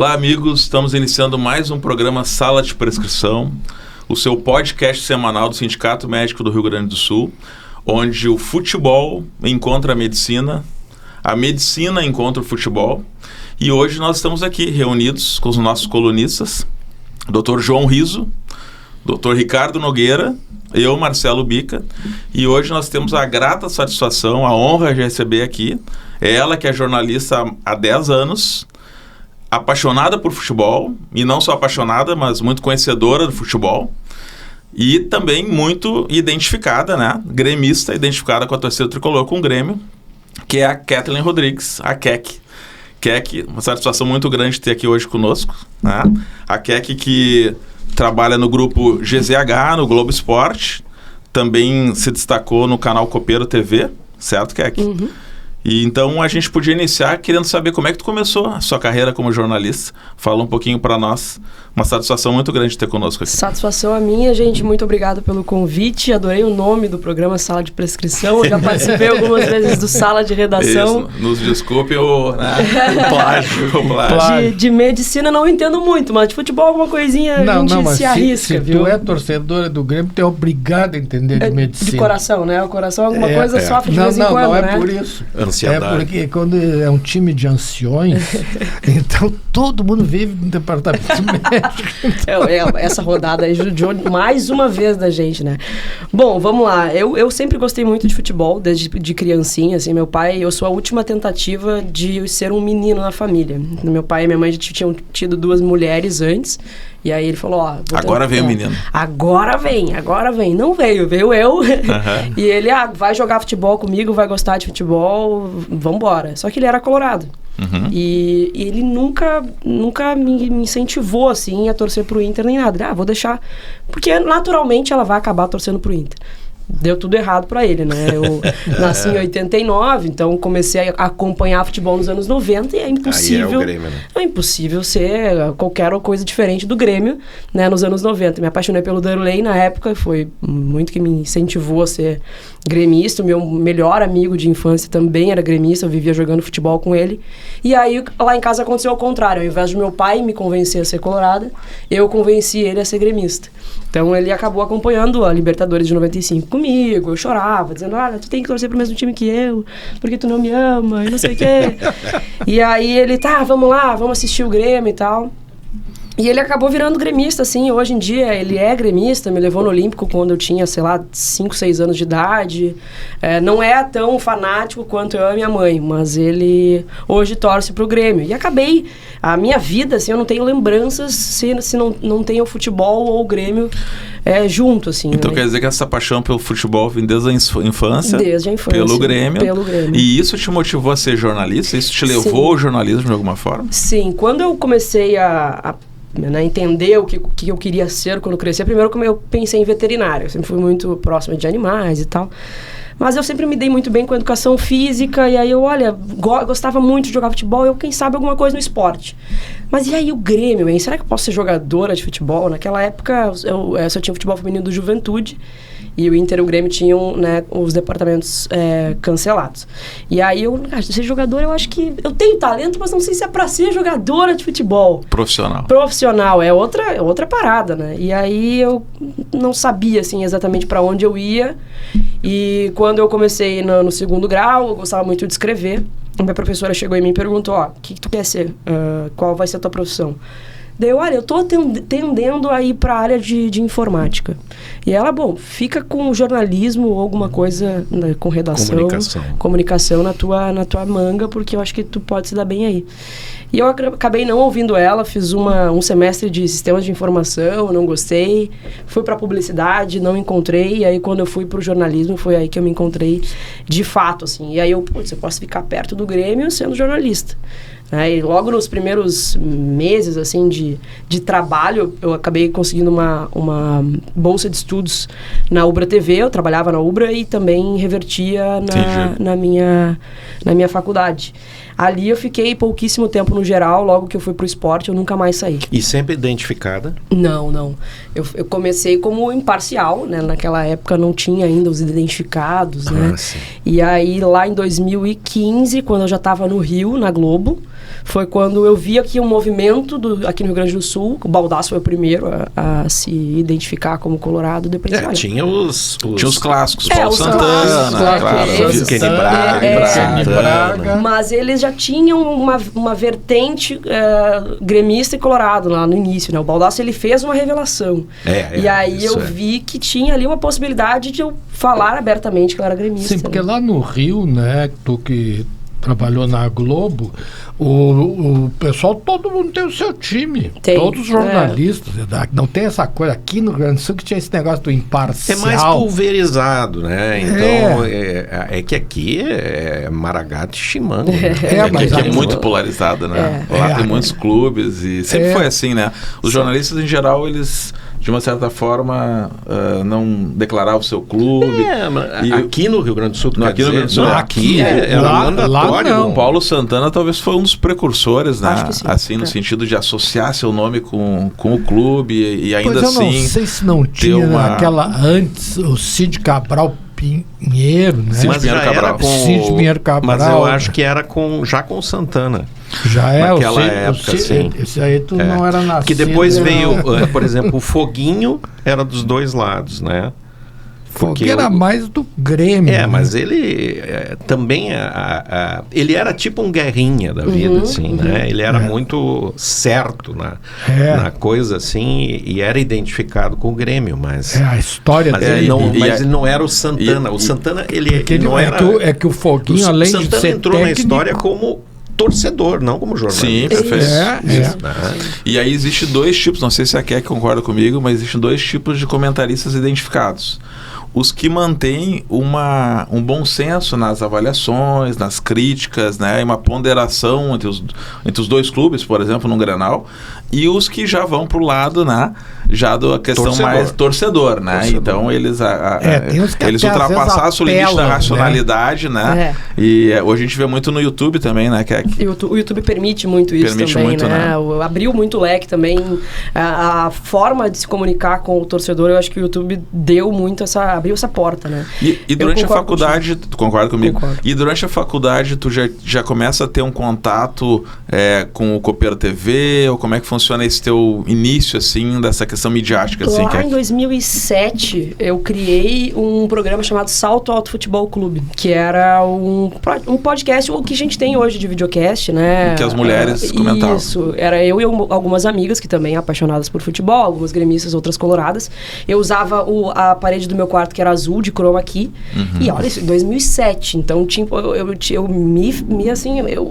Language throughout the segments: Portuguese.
Olá, amigos. Estamos iniciando mais um programa Sala de Prescrição, o seu podcast semanal do Sindicato Médico do Rio Grande do Sul, onde o futebol encontra a medicina encontra o futebol. E hoje nós estamos aqui reunidos com os nossos colunistas, Dr. João Riso, Dr. Ricardo Nogueira, eu, Marcelo Bica, e hoje nós temos a grata satisfação, a honra de receber aqui, ela que é jornalista há 10 anos, apaixonada por futebol, e não só apaixonada, mas muito conhecedora do futebol, e também muito identificada, né, gremista, identificada com a torcida tricolor, com o Grêmio, que é a Kathleen Rodrigues, a Kek. Kek, uma satisfação muito grande ter aqui hoje conosco, né? A Kek que trabalha no grupo GZH, no Globo Esporte, também se destacou no canal Copeiro TV, certo, Kek? Uhum. E então a gente podia iniciar querendo saber como é que tu começou a sua carreira como jornalista. Fala um pouquinho para nós. Uma satisfação muito grande ter conosco aqui. Satisfação a minha, gente. Muito obrigada pelo convite. Adorei o nome do programa Sala de Prescrição. Eu já participei algumas vezes do Sala de Redação. Isso. Nos desculpe o plágio. De medicina não entendo muito, mas de futebol alguma coisinha a gente se arrisca. Se tu é torcedora do Grêmio, tu é obrigado a entender de medicina. De coração, né? O coração alguma coisa sofre de vez em quando, não né? É por isso. Ansiedade. É porque quando é um time de anciões, então todo mundo vive no departamento médico. Essa rodada aí judiou mais uma vez da gente, né? Bom, vamos lá. Eu sempre gostei muito de futebol, desde de criancinha, assim. Meu pai, eu sou a última tentativa de ser um menino na família. Meu pai e minha mãe já tinham tido 2 mulheres antes. E aí ele falou, agora vem o menino. Agora vem. Não veio eu. Uhum. E ele, vai jogar futebol comigo, vai gostar de futebol, vambora. Só que ele era colorado. Uhum. E ele nunca me incentivou, assim, a torcer pro Inter nem nada. Vou deixar, porque naturalmente ela vai acabar torcendo pro Inter. Deu tudo errado pra ele, né? Eu nasci em 89, então comecei a acompanhar futebol nos anos 90 e é impossível... Aí é o Grêmio, né? É impossível ser qualquer coisa diferente do Grêmio, né? Nos anos 90. Me apaixonei pelo Darley na época, foi muito que me incentivou a ser gremista. O meu melhor amigo de infância também era gremista, eu vivia jogando futebol com ele. E aí, lá em casa aconteceu o contrário. Ao invés de meu pai me convencer a ser colorada, eu convenci ele a ser gremista. Então, ele acabou acompanhando a Libertadores de 95 comigo. Eu chorava, dizendo, tu tem que torcer pro mesmo time que eu, porque tu não me ama, e não sei o quê. E aí ele, vamos lá, vamos assistir o Grêmio e tal. E ele acabou virando gremista, assim, hoje em dia ele é gremista, me levou no Olímpico quando eu tinha, 5, 6 anos de idade. Não é tão fanático quanto eu e minha mãe, mas ele hoje torce pro Grêmio. E acabei, a minha vida, assim, eu não tenho lembranças se não tem o futebol ou o Grêmio junto, assim. Então, né? Quer dizer que essa paixão pelo futebol vem desde a infância? Desde a infância. Pelo Grêmio. E isso te motivou a ser jornalista? Isso te levou ao jornalismo de alguma forma? Sim, quando eu comecei a entender o que eu queria ser quando crescer. Primeiro, como eu pensei em veterinária, eu sempre fui muito próxima de animais e tal, mas eu sempre me dei muito bem com a educação física, e aí eu, gostava muito de jogar futebol, quem sabe alguma coisa no esporte. Mas e aí o Grêmio, hein? Será que eu posso ser jogadora de futebol? Naquela época, eu só tinha futebol feminino do Juventude, e o Inter e o Grêmio tinham, né, os departamentos cancelados. E aí ser jogadora, eu acho que eu tenho talento, mas não sei se é pra ser jogadora de futebol. Profissional, é outra parada, né? E aí eu não sabia, assim, exatamente pra onde eu ia. E quando eu comecei no 2º grau, eu gostava muito de escrever. A minha professora chegou em mim e perguntou, o que tu quer ser? Qual vai ser a tua profissão? Daí eu tô tendendo a ir para a área de informática. E ela, fica com jornalismo ou alguma coisa, né, com redação, comunicação na tua manga, porque eu acho que tu pode se dar bem aí. E eu acabei não ouvindo ela, fiz um semestre de sistemas de informação, não gostei, fui para publicidade, não encontrei, e aí quando eu fui para o jornalismo, foi aí que eu me encontrei de fato, assim. E aí eu posso ficar perto do Grêmio sendo jornalista. E logo nos primeiros meses, assim, de trabalho, eu acabei conseguindo uma bolsa de estudos na Ubra TV. Eu trabalhava na Ubra e também revertia na minha faculdade. Ali eu fiquei pouquíssimo tempo no geral, logo que eu fui pro esporte, eu nunca mais saí. E sempre identificada? Não. Eu comecei como imparcial, né? Naquela época não tinha ainda os identificados, né? Sim. E aí, lá em 2015, quando eu já estava no Rio, na Globo, foi quando eu vi aqui um movimento aqui no Rio Grande do Sul. O Baldasso foi o primeiro a se identificar como colorado. Depois tinha os clássicos, Paulo os Santana, clássicos, Kenny Braga. Mas eles já tinham uma vertente gremista e colorado lá no início, né? O Baldasso, ele fez uma revelação. E aí eu vi que tinha ali uma possibilidade de eu falar abertamente que eu era gremista. Sim, porque lá no Rio, né, tu que trabalhou na Globo, o pessoal, todo mundo tem o seu time. Todos os jornalistas. Não tem essa coisa aqui no Rio Grande do Sul que tinha esse negócio do imparcial. É mais pulverizado, né? Então, é que aqui é Maragato e Chimango. Mas aqui é muito polarizado, né? Lá tem muitos clubes e sempre foi assim, né? Os jornalistas, em geral, eles, de uma certa forma, não declaravam o seu clube. Aqui no Rio Grande do Sul, aqui era mandatório. O Paulo Santana talvez foi um dos precursores, né? Assim, no sentido de associar seu nome com o clube e ainda assim... eu não sei se não tinha antes o Cid Cabral Pinheiro, né? Mas já era com Cid Pinheiro Cabral. Mas eu acho que era já com Santana. Já naquela época, assim. Esse aí tu não era nascido. Que depois veio, por exemplo, o Foguinho era dos dois lados, né? Porque era mais do Grêmio. É, mas ele também... ele era tipo um Guerrinha da vida, assim, né? Ele era muito certo na coisa, assim, e era identificado com o Grêmio, mas... a história dele... Mas ele não era o Santana. O Santana, ele não era... É que o Foguinho, além de ser Santana entrou na história como torcedor, não como jornalista. Sim, perfeito. E aí existem dois tipos, não sei se a Kek concorda comigo, mas existem dois tipos de comentaristas identificados. Os que mantêm um bom senso nas avaliações, nas críticas, né, e uma ponderação entre os dois clubes, por exemplo, no Grenal, e os que já vão para o lado, né, já da questão mais torcedor, né? Então eles ultrapassaram o limite da racionalidade, né? E hoje a gente vê muito no YouTube também, né, Kek? O YouTube permite muito isso também, né? Abriu muito o leque também. A forma de se comunicar com o torcedor, eu acho que o YouTube deu muito abriu essa porta, né? E durante a faculdade, tu concorda comigo? Concordo. E durante a faculdade tu já começa a ter um contato com o Copeiro TV, ou como é que funciona esse teu início, assim, dessa questão midiática? Assim, lá em 2007, eu criei um programa chamado Salto Alto Futebol Clube, que era um podcast, o que a gente tem hoje de videocast, né? Que as mulheres comentavam. Isso, era eu e algumas amigas que também apaixonadas por futebol, algumas gremistas, outras coloradas. Eu usava a parede do meu quarto, que era azul, de chroma key, e olha isso, em 2007, então eu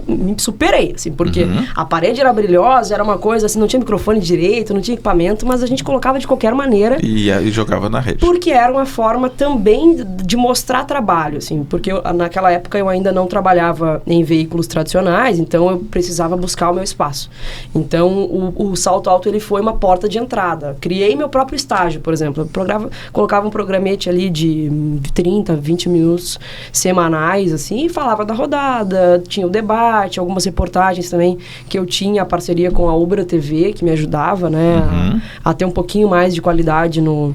me superei, assim, porque a parede era brilhosa, era uma coisa assim, não tinha microfone direito, não tinha equipamento, mas a gente colocava de qualquer maneira. E jogava na rede. Porque era uma forma também de mostrar trabalho, assim, porque naquela época eu ainda não trabalhava em veículos tradicionais, então eu precisava buscar o meu espaço. Então o Salto Alto, ele foi uma porta de entrada. Criei meu próprio estágio, por exemplo. Eu colocava um programete ali de 30, 20 minutos semanais, assim, e falava da rodada, tinha o debate, algumas reportagens também, que eu tinha a parceria com a Ubra TV, que me ajudava, né, a ter um pouquinho mais de qualidade no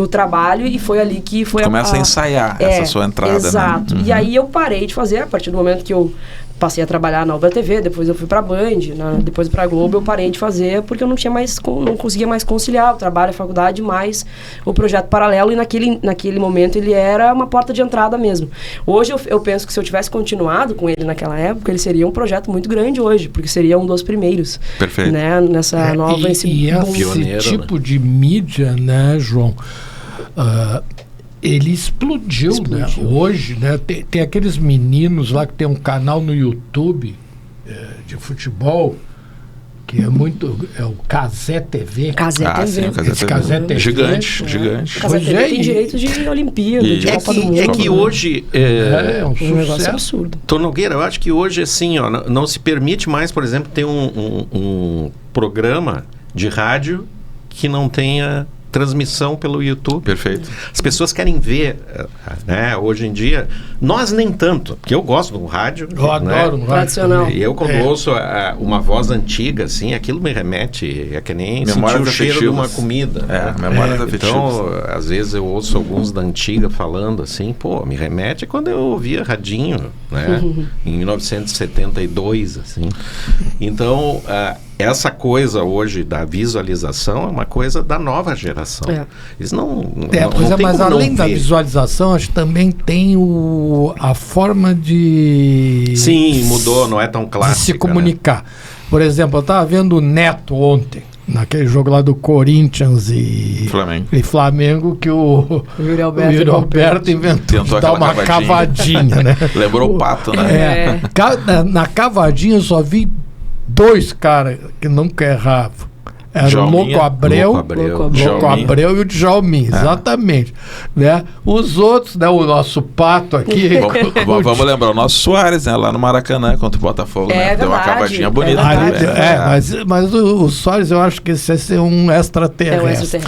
trabalho, e foi ali que foi começa a ensaiar essa sua entrada, exato, né? E aí eu parei de fazer, a partir do momento que eu passei a trabalhar na Ubra TV, depois eu fui pra Band, depois pra Globo, eu parei de fazer porque eu não conseguia mais conciliar o trabalho, a faculdade, mais o projeto paralelo, e naquele momento ele era uma porta de entrada mesmo. Hoje eu penso que se eu tivesse continuado com ele naquela época, ele seria um projeto muito grande hoje, porque seria um dos primeiros. Perfeito. Né, nessa nova... esse tipo de mídia, né, João, ele explodiu. Né? Hoje, né, tem aqueles meninos lá que tem um canal no YouTube de futebol, que é o Cazé TV. Cazé TV. Sim, o Cazé TV. Gigante. Cazé TV tem direito de Olimpíada, de Copa do Mundo. É que hoje... um negócio absurdo. Tom Nogueira, eu acho que hoje, assim, não se permite mais, por exemplo, ter um programa de rádio que não tenha transmissão pelo YouTube. Perfeito. As pessoas querem ver, né? Hoje em dia, nós nem tanto, porque eu gosto do rádio. Eu adoro um rádio tradicional. E eu, quando ouço uma voz antiga, assim, aquilo me remete, é que nem sentir o cheiro de uma comida. Memórias afetivas. Então, às vezes eu ouço alguns da antiga falando assim, me remete quando eu ouvia radinho, né? Em 1972, assim. Então, essa coisa hoje da visualização é uma coisa da nova geração. Eles não mas além da visualização, acho que também tem a forma de... Sim, mudou, não é tão clássica. De se comunicar. Né? Por exemplo, eu estava vendo o Neto ontem, naquele jogo lá do Corinthians e Flamengo, que o Yuri Alberto inventou de dar uma cavadinha, né? Lembrou o Pato, né? Na cavadinha eu só vi 2 caras que nunca erravam. Era o Louco Abreu e o Djalmin, exatamente. Né? Os outros, né, o nosso Pato aqui... Vamos lembrar, o nosso Soares, né, lá no Maracanã, contra o Botafogo, né? Deu uma cavadinha bonita. Mas o Soares, eu acho que esse é um extraterrestre.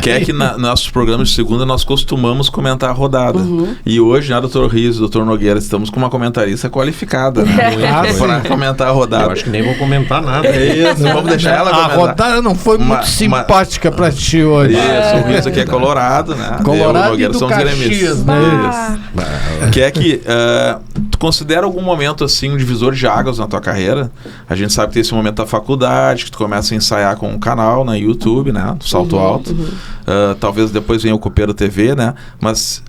Que é que nossos programas de segunda nós costumamos comentar a rodada. E hoje, Dr. Riso, Dr. Nogueira, estamos com uma comentarista qualificada, né? Para comentar a rodada. Eu acho que nem vou comentar nada. Vamos deixar ela comentar. A rodada não foi muito simpática pra ti hoje. Isso, o Riso aqui é colorado, né? Colorado e do Caxias, né? Que é que tu considera algum momento assim um divisor de águas na tua carreira? A gente sabe que tem esse momento da faculdade, que tu começa a ensaiar com um canal na YouTube, né? Do Salto Alto. Talvez depois venha o Copeiro TV, né? Mas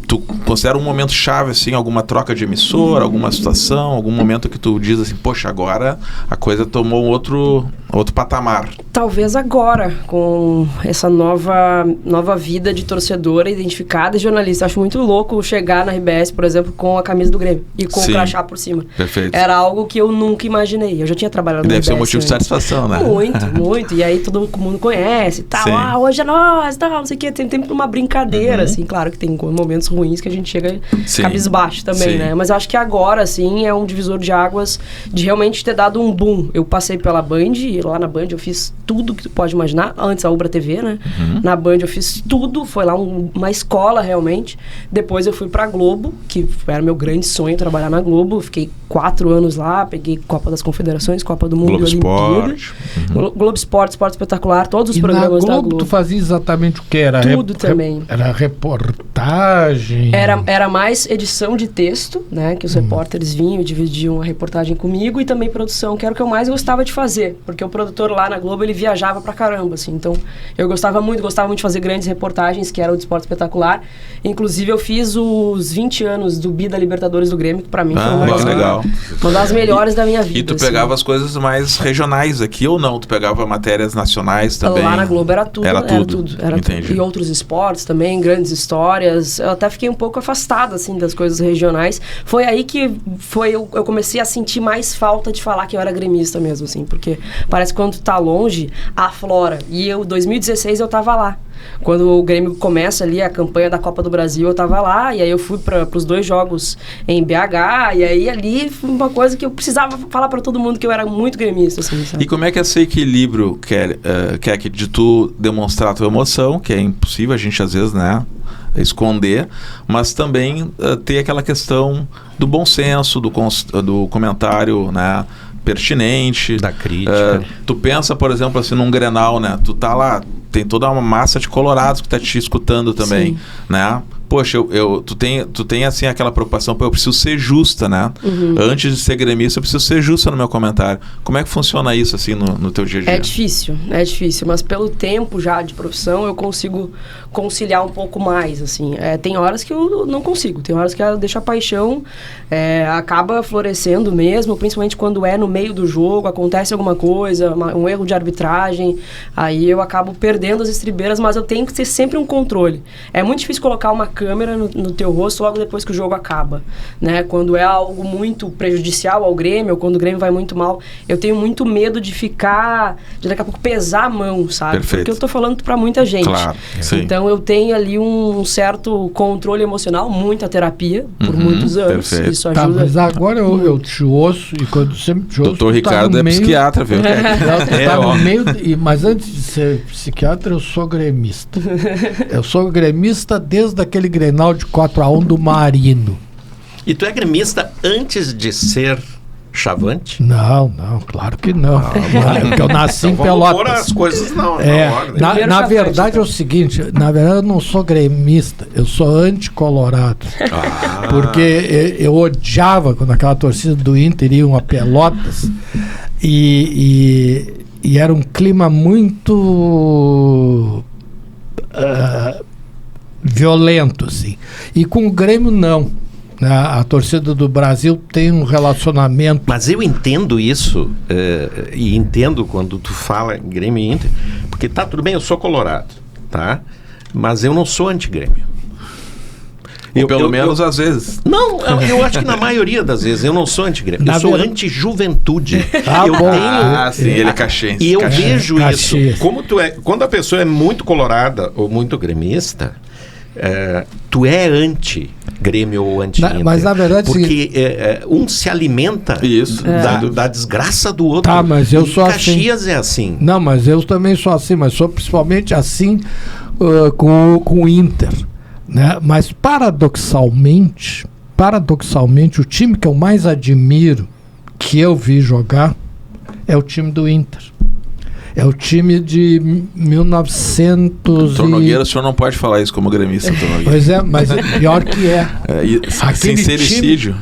tu considera um momento chave, assim, alguma troca de emissora, alguma situação, algum momento que tu diz assim, poxa, agora a coisa tomou um outro patamar? Talvez agora, com essa nova vida de torcedora identificada e jornalista. Acho muito louco chegar na RBS, por exemplo, com a camisa do Grêmio e com o crachá por cima. Perfeito. Era algo que eu nunca imaginei. Eu já tinha trabalhado na RBS. Deve ser um motivo de satisfação, né? Muito. E aí todo mundo conhece e tal. Hoje é nós, tal, não sei o quê. Tem sempre uma brincadeira, assim. Claro que tem momentos ruins que a gente chega cabisbaixo também, né? Mas eu acho que agora, assim, é um divisor de águas de realmente ter dado um boom. Eu passei pela Band e lá na Band eu fiz tudo que tu pode imaginar. Antes a Ubra TV, né? Na Band eu fiz tudo. Foi lá uma escola, realmente. Depois eu fui pra Globo, que era meu grande sonho trabalhar na Globo. Fiquei 4 anos lá. Peguei Copa das Confederações, Copa do Mundo e Olimpíada. Globo Esporte, Esporte Espetacular, todos os programas da Globo. Tu fazia exatamente o que? Era tudo também. Era reportagem? Era mais edição de texto, né? Que os repórteres vinham e dividiam a reportagem comigo, e também produção, que era o que eu mais gostava de fazer, porque o produtor lá na Globo, ele viajava pra caramba, assim. Então, eu gostava muito de fazer grandes reportagens, que era o de Esporte Espetacular. Inclusive, eu fiz os 20 anos do Bi da Libertadores do Grêmio, que pra mim foi uma das melhores da minha vida. E tu pegava as coisas mais regionais aqui ou não? Tu pegava matérias nacionais também? Lá na Globo era tudo. Era tudo. Entendi. E outros esportes também, grandes histórias. Eu até fiquei um pouco afastada, assim, das coisas regionais. Foi aí que eu comecei a sentir mais falta de falar que eu era gremista mesmo, assim, porque parece que quando tu tá longe, aflora. E em 2016 eu tava lá. Quando o Grêmio começa ali a campanha da Copa do Brasil, eu tava lá, e aí eu fui para os 2 jogos em BH, e aí ali foi uma coisa que eu precisava falar para todo mundo que eu era muito gremista, assim, sabe? E como é que é esse equilíbrio, Keck, de tu demonstrar a tua emoção, que é impossível a gente às vezes, né, esconder, mas também ter aquela questão do bom senso, do comentário, né, pertinente, da crítica. Tu pensa, por exemplo, assim, num Grenal, né? Tu tá lá, tem toda uma massa de colorados que tá te escutando também, né? Poxa, tu tem assim aquela preocupação, eu preciso ser justa, né? Antes de ser gremista, eu preciso ser justa no meu comentário. Como é que funciona isso, assim, no teu dia a dia? É difícil, mas pelo tempo já de profissão, eu consigo conciliar um pouco mais, assim. Tem horas que eu não consigo, tem horas que eu deixo a paixão, acaba florescendo mesmo, principalmente quando no meio do jogo, acontece alguma coisa, um erro de arbitragem, aí eu acabo perdendo as estribeiras, mas eu tenho que ter sempre um controle. É muito difícil colocar uma câmera no teu rosto logo depois que o jogo acaba, né? Quando é algo muito prejudicial ao Grêmio, ou quando o Grêmio vai muito mal, eu tenho muito medo de daqui a pouco pesar a mão, sabe? Perfeito. Porque eu tô falando pra muita gente. Claro, sim. Então Então eu tenho ali um certo controle emocional, muita terapia, por muitos anos. Perfeito. Isso ajuda. Tá, mas agora eu te ouço, e quando sempre te ouço... Doutor Ricardo é psiquiatra, viu? No meio, mas antes de ser psiquiatra, eu sou gremista. Eu sou gremista desde aquele Grenal de 4-1 do Marino. E tu é gremista antes de ser Chavante? Não, claro que não. Porque eu nasci em Pelotas. Pôr as coisas na ordem. Na verdade é o seguinte, na verdade eu não sou gremista, eu sou anti-colorado. Porque eu odiava quando aquela torcida do Inter ia a Pelotas e era um clima muito violento, assim. E com o Grêmio não. A torcida do Brasil tem um relacionamento... Mas eu entendo isso, e entendo quando tu fala Grêmio e Inter, porque tá, tudo bem, eu sou colorado, tá? Mas eu não sou anti-Grêmio. Pelo menos às vezes. Não, eu acho que na maioria das vezes eu não sou anti-Grêmio, eu sou anti-juventude. Sim, ele é caxiense. E eu vejo Caxiense. isso. Quando a pessoa é muito colorada ou muito gremista, tu é anti-Grêmio ou anti-Inter. Mas na verdade... Porque um se alimenta da desgraça do outro. Tá, mas eu sou Caxias é assim. Não, mas eu também sou assim, mas sou principalmente assim com o Inter. Né? Mas paradoxalmente, o time que eu mais admiro, que eu vi jogar, é o time do Inter. É o time de 1900 Doutor Nogueira, o senhor não pode falar isso como gremista, doutor Nogueira. Pois é, mas é pior que é. Sincericídio.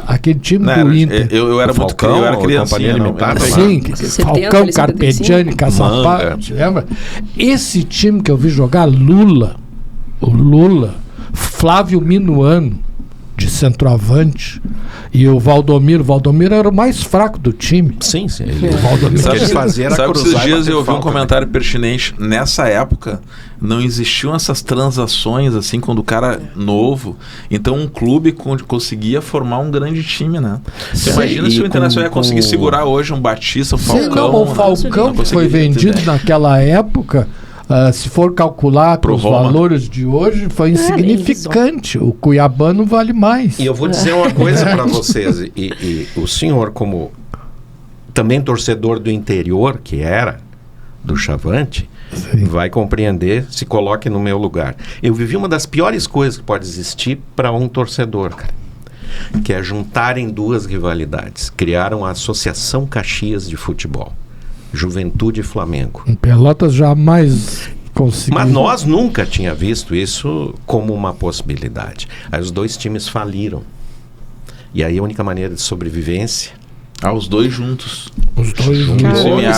Aquele time do Inter. Eu era Falcão, eu era criancinha. Sim, Falcão, Carpegiani, Caçapá, lembra? Esse time que eu vi jogar, o Lula, Flávio Minuano, de centroavante, e o Valdomiro era o mais fraco do time. Sim. O Valdomiro sabe que esses dias eu ouvi um comentário pertinente. Nessa época não existiam essas transações assim, quando o cara novo, então um clube conseguia formar um grande time, né? Você imagina se o Internacional ia conseguir segurar hoje um Batista, um Falcão. O Falcão que foi vendido naquela época, se for calcular com os valores de hoje, foi insignificante. O cuiabano vale mais. E eu vou dizer uma coisa para vocês, e o senhor, como também torcedor do interior, que era do Chavante, vai compreender, se coloque no meu lugar. Eu vivi uma das piores coisas que pode existir para um torcedor, cara, que é juntarem duas rivalidades. Criaram a Associação Caxias de Futebol. Juventude e Flamengo. Em Pelotas jamais consegui. Mas nós nunca tinha visto isso como uma possibilidade. Aí os dois times faliram. E aí a única maneira de sobrevivência... os dois juntos. Os dois juntos.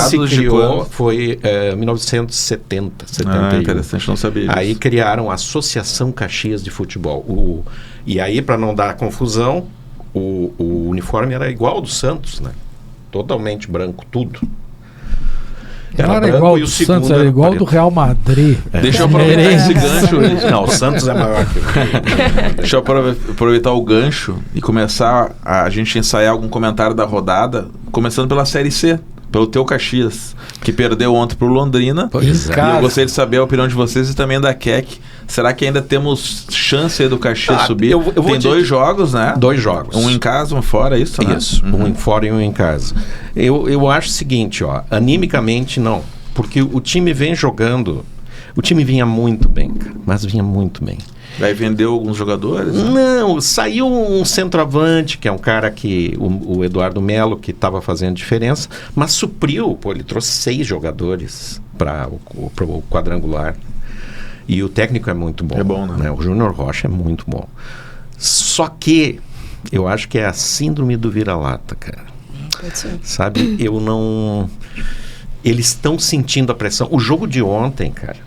Se criou, foi 1970, 71. Interessante, não sabia disso. Aí criaram a Associação Caxias de Futebol. E aí, para não dar confusão, o uniforme era igual ao do Santos, né? Totalmente branco, tudo. Era igual do Santos, era igual do Real Madrid. Deixa eu aproveitar esse gancho. Não, o Santos é maior que o Deixa eu aproveitar o gancho e começar a gente ensaiar algum comentário da rodada, começando pela Série C, pelo teu Caxias, que perdeu ontem pro Londrina. Pois é. E eu gostaria de saber a opinião de vocês e também da Keck. Será que ainda temos chance aí do Caxias subir? Tem 2 jogos, né? 2 jogos. Um em casa, um fora, isso, né? Isso, um em fora e um em casa. Eu acho o seguinte, animicamente não. Porque o time vem jogando... O time vinha muito bem, cara, mas vinha muito bem. Vai vender alguns jogadores? Né? Não, saiu um centroavante, que é um cara que... O Eduardo Melo, que estava fazendo diferença, mas supriu, ele trouxe 6 jogadores para o quadrangular. E o técnico é muito bom. É bom, né? O Júnior Rocha é muito bom. Só que eu acho que é a síndrome do vira-lata, cara. Pode ser. Sabe, eles estão sentindo a pressão. O jogo de ontem, cara,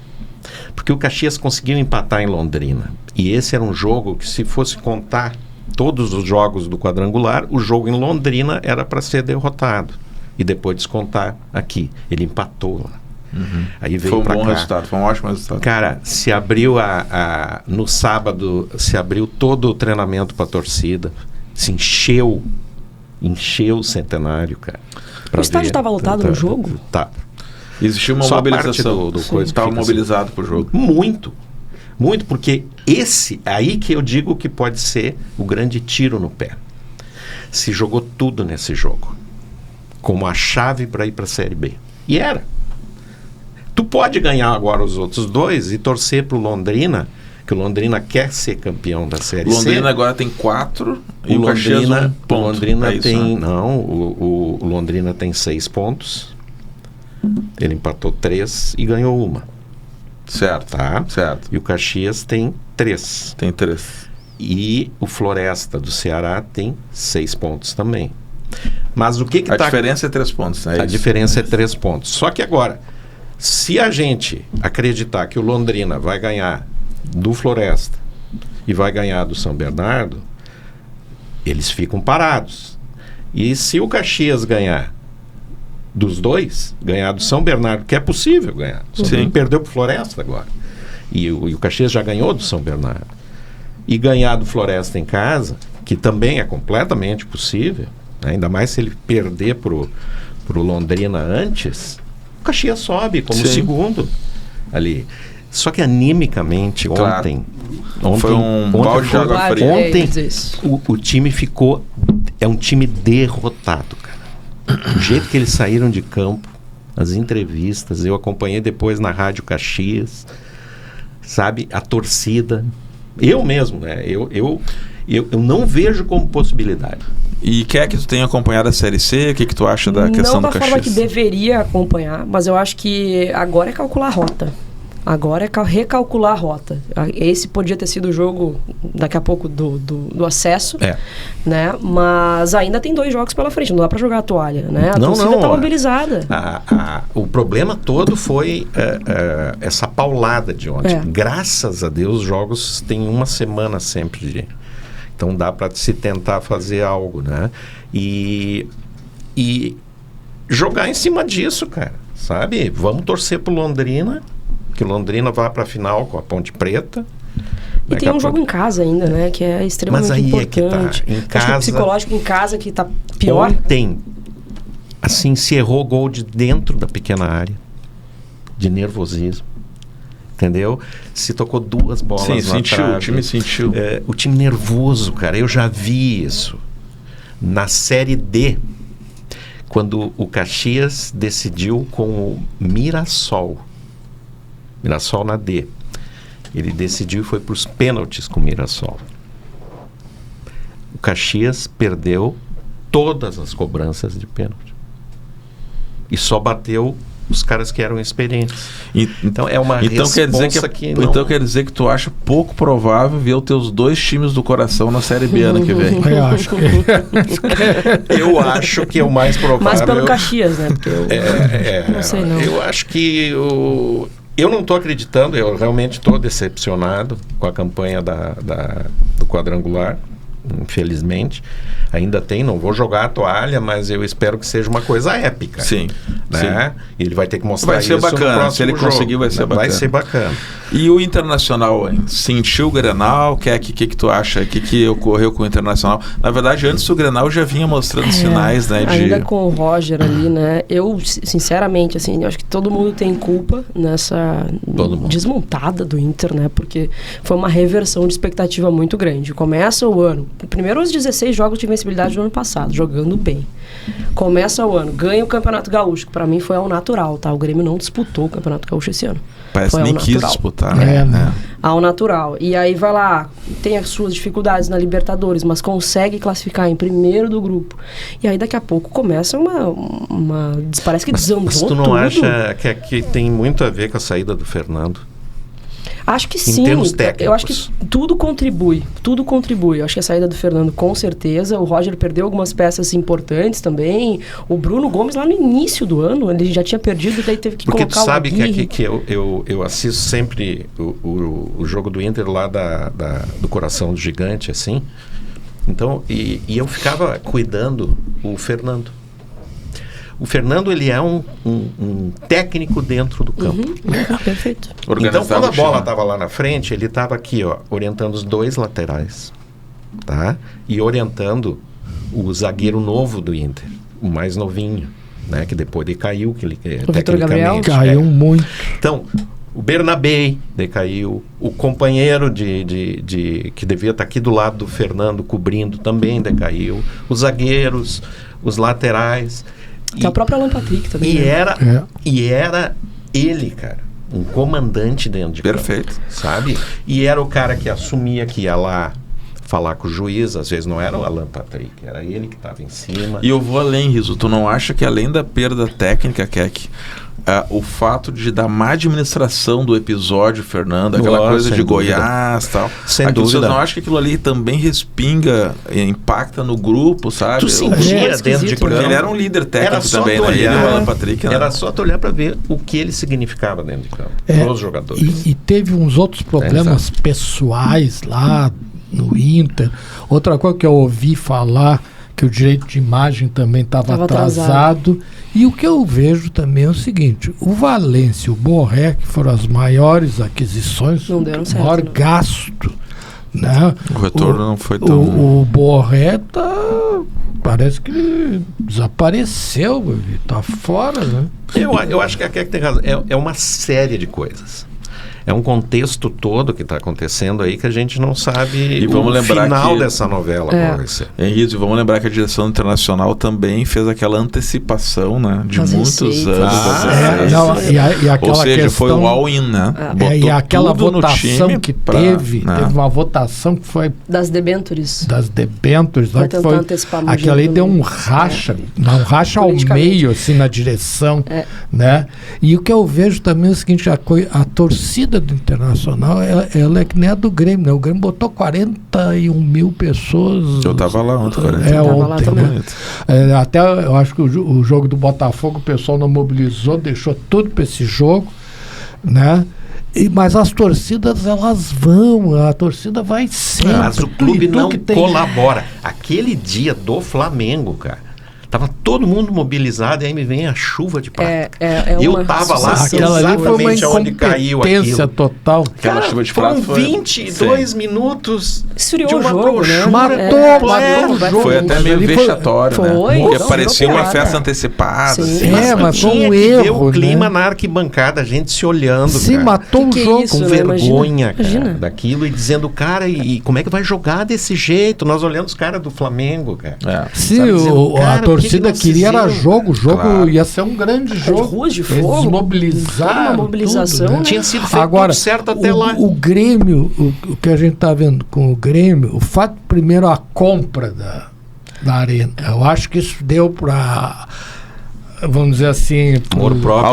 porque o Caxias conseguiu empatar em Londrina. E esse era um jogo que, se fosse contar todos os jogos do quadrangular, o jogo em Londrina era para ser derrotado. E depois descontar aqui. Ele empatou lá. Aí veio foi um bom resultado, foi um ótimo resultado. Cara, se abriu no sábado, se abriu todo o treinamento para a torcida, se encheu o Centenário, cara. O estádio estava lotado no jogo? Tá. Existiu uma Só mobilização. do coisa Estava fica mobilizado pro jogo. Muito, porque esse aí que eu digo que pode ser o grande tiro no pé. Se jogou tudo nesse jogo como a chave para ir para a Série B. E era. Tu pode ganhar agora os outros dois e torcer pro Londrina, que o Londrina quer ser campeão da Série C. Londrina agora tem 4 e o Caxias Londrina, ponto. O Londrina isso, tem... né? Não, o Londrina tem 6 pontos. Ele empatou 3 e ganhou 1. Certo, Tá? certo. E o Caxias tem 3. Tem 3. E o Floresta do Ceará tem 6 pontos também. Mas o que A tá... diferença é 3 pontos, né? A diferença é 3 pontos. Só que agora, se a gente acreditar que o Londrina vai ganhar do Floresta e vai ganhar do São Bernardo, eles ficam parados. E se o Caxias ganhar dos dois, ganhar do São Bernardo, que é possível ganhar. Sim. Perdeu pro Floresta agora. E o Caxias já ganhou do São Bernardo. E ganhar do Floresta em casa, que também é completamente possível, né? Ainda mais se ele perder pro Londrina antes, o Caxias sobe como segundo ali. Só que animicamente, ontem foi um balde de água fria. Ontem o time ficou... É um time derrotado, cara. O jeito que eles saíram de campo, as entrevistas, eu acompanhei depois na Rádio Caxias, sabe? A torcida... Eu mesmo, né? Eu não vejo como possibilidade. E quer que tu tenha acompanhado a Série C? O que tu acha da questão do Caxias? Não da forma que deveria acompanhar, mas eu acho que agora é calcular a rota. Agora é recalcular a rota. Esse podia ter sido o jogo, daqui a pouco, do acesso, né? Mas ainda tem 2 jogos pela frente, não dá pra jogar a toalha, né? A torcida tá mobilizada. O problema todo foi essa paulada de ontem. Graças a Deus, os jogos têm uma semana sempre. Então dá pra se tentar fazer algo, né? E jogar em cima disso, cara, sabe? Vamos torcer pro Londrina, que o Londrina vá para a final com a Ponte Preta. E tem um jogo em casa ainda, né? Que é extremamente importante. É que tá. Em casa, acho que o psicológico em casa que tá pior. Ontem, assim, se errou gol de dentro da pequena área. De nervosismo. Entendeu? Se tocou 2 bolas na sentiu, trave. O time sentiu. O time nervoso, cara. Eu já vi isso. Na Série D, quando o Caxias decidiu com o Mirassol na D. Ele decidiu e foi para os pênaltis com o Mirassol. O Caxias perdeu todas as cobranças de pênalti. E só bateu os caras que eram experientes. Então é uma responsa que não... Então quer dizer que tu acha pouco provável ver os teus 2 times do coração na Série B ano que vem. Eu acho que é o mais provável. Mas pelo Caxias, né? Porque eu não sei não. Eu acho que eu não estou acreditando, eu realmente estou decepcionado com a campanha do quadrangular, infelizmente. Ainda tem, não vou jogar a toalha, mas eu espero que seja uma coisa épica. Sim. Né? Sim. Ele vai ter que mostrar isso. Vai ser bacana, se ele conseguir jogo, vai ser bacana. Vai ser bacana. E o Internacional, hein? Sentiu o Grenal? O que tu acha? O que ocorreu com o Internacional? Na verdade, antes do Grenal já vinha mostrando sinais, né? Ainda com o Roger ali, né? Eu, sinceramente, assim, eu acho que todo mundo tem culpa nessa desmontada do Inter, né? Porque foi uma reversão de expectativa muito grande. Começa o ano, primeiro os 16 jogos de invencibilidade do ano passado, jogando bem. Começa o ano, ganha o Campeonato Gaúcho, que pra mim foi ao natural, tá? O Grêmio não disputou o Campeonato Gaúcho esse ano. Parece que nem quis disputar, né? Ao natural. E aí vai lá, tem as suas dificuldades na Libertadores, mas consegue classificar em primeiro do grupo. E aí daqui a pouco começa uma parece que desandou tudo. Mas tu não acha que tem muito a ver com a saída do Fernando? Acho que sim. Em termos técnicos. Eu acho que tudo contribui. Eu acho que a saída do Fernando, com certeza. O Roger perdeu algumas peças importantes também. O Bruno Gomes, lá no início do ano, ele já tinha perdido, daí teve que colocar o Aguirre. Porque tu sabe que eu assisto sempre o jogo do Inter lá do Coração do Gigante, assim. Então, e eu ficava cuidando o Fernando. O Fernando, ele é um técnico dentro do campo. Perfeito. Então, quando a bola estava lá na frente, ele estava aqui, ó, orientando os 2 laterais, tá? E orientando o zagueiro novo do Inter, o mais novinho, né? Que depois decaiu, que ele O Vitor Gabriel caiu muito. Então, o Bernabé decaiu, o companheiro que devia estar aqui do lado do Fernando cobrindo também decaiu, os zagueiros, os laterais. Que é o próprio Alan Patrick também. E era ele, cara, um comandante dentro de campo. Perfeito. Sabe? E era o cara que assumia que ia lá falar com o juiz, às vezes não era o Alan Patrick, era ele que estava em cima. E eu vou além, Riso, tu não acha que além da perda técnica, Keck, o fato da má administração do episódio, Fernando, aquela coisa de Goiás e tal, sem dúvida. Vocês não acham que aquilo ali também respinga, impacta no grupo, sabe? Tu sentia dentro de campo. Porque ele era um líder técnico também, né? Ele e o Alan Patrick. Era só tu olhar para ver o que ele significava dentro de campo, os jogadores. E teve uns outros problemas pessoais lá no Inter. Outra coisa que eu ouvi falar, que o direito de imagem também estava atrasado. E o que eu vejo também é o seguinte, o Valência e o Borré, que foram as maiores aquisições, o maior gasto, né? O retorno não foi tão... O Borré parece que ele desapareceu, ele está fora, né? Eu acho que a Keck tem razão. É uma série de coisas. É um contexto todo que está acontecendo aí que a gente não sabe e vamos lembrar final dessa novela. Henrique, vamos lembrar que a direção internacional também fez aquela antecipação, né, de muitos anos. Ou seja, questão, foi o all-in, né? E aquela votação que teve uma votação que foi... Das debêntures. Lá que foi, aquela aí deu um racha, um racha ao meio, assim, na direção, né? E o que eu vejo também é o seguinte, a torcida do Internacional, ela é que nem a do Grêmio, né? O Grêmio botou 41 mil pessoas. Eu estava lá ontem, ontem, né? Até eu acho que o jogo do Botafogo o pessoal não mobilizou, deixou tudo para esse jogo, né? Mas as torcidas, elas vão, a torcida vai sempre. Mas o clube não colabora. Aquele dia do Flamengo, cara, tava todo mundo mobilizado e aí me vem a chuva de prata. Eu tava lá exatamente onde caiu aquilo. Total. Aquela chuva de prata foram 22 minutos esfriou de uma jogo, né? Matou o jogo. Foi até meio vexatório, né? Porque parecia uma festa antecipada. Mas foi um erro, ver o clima na arquibancada, a gente se olhando, cara. Matou o jogo. Com vergonha, cara, daquilo e dizendo, cara, e como é que vai jogar desse jeito? Nós olhando os caras do Flamengo, cara. Sim, a torcida queria era jogo. O jogo ia ser um grande jogo. Ruas de fogo. Eles mobilizaram. Uma mobilização. Tudo, né? Tinha sido feito tudo certo até lá. O Grêmio, o que a gente está vendo com o Grêmio, o fato, primeiro, a compra da Arena. Eu acho que isso deu para, vamos dizer assim, amor próprio,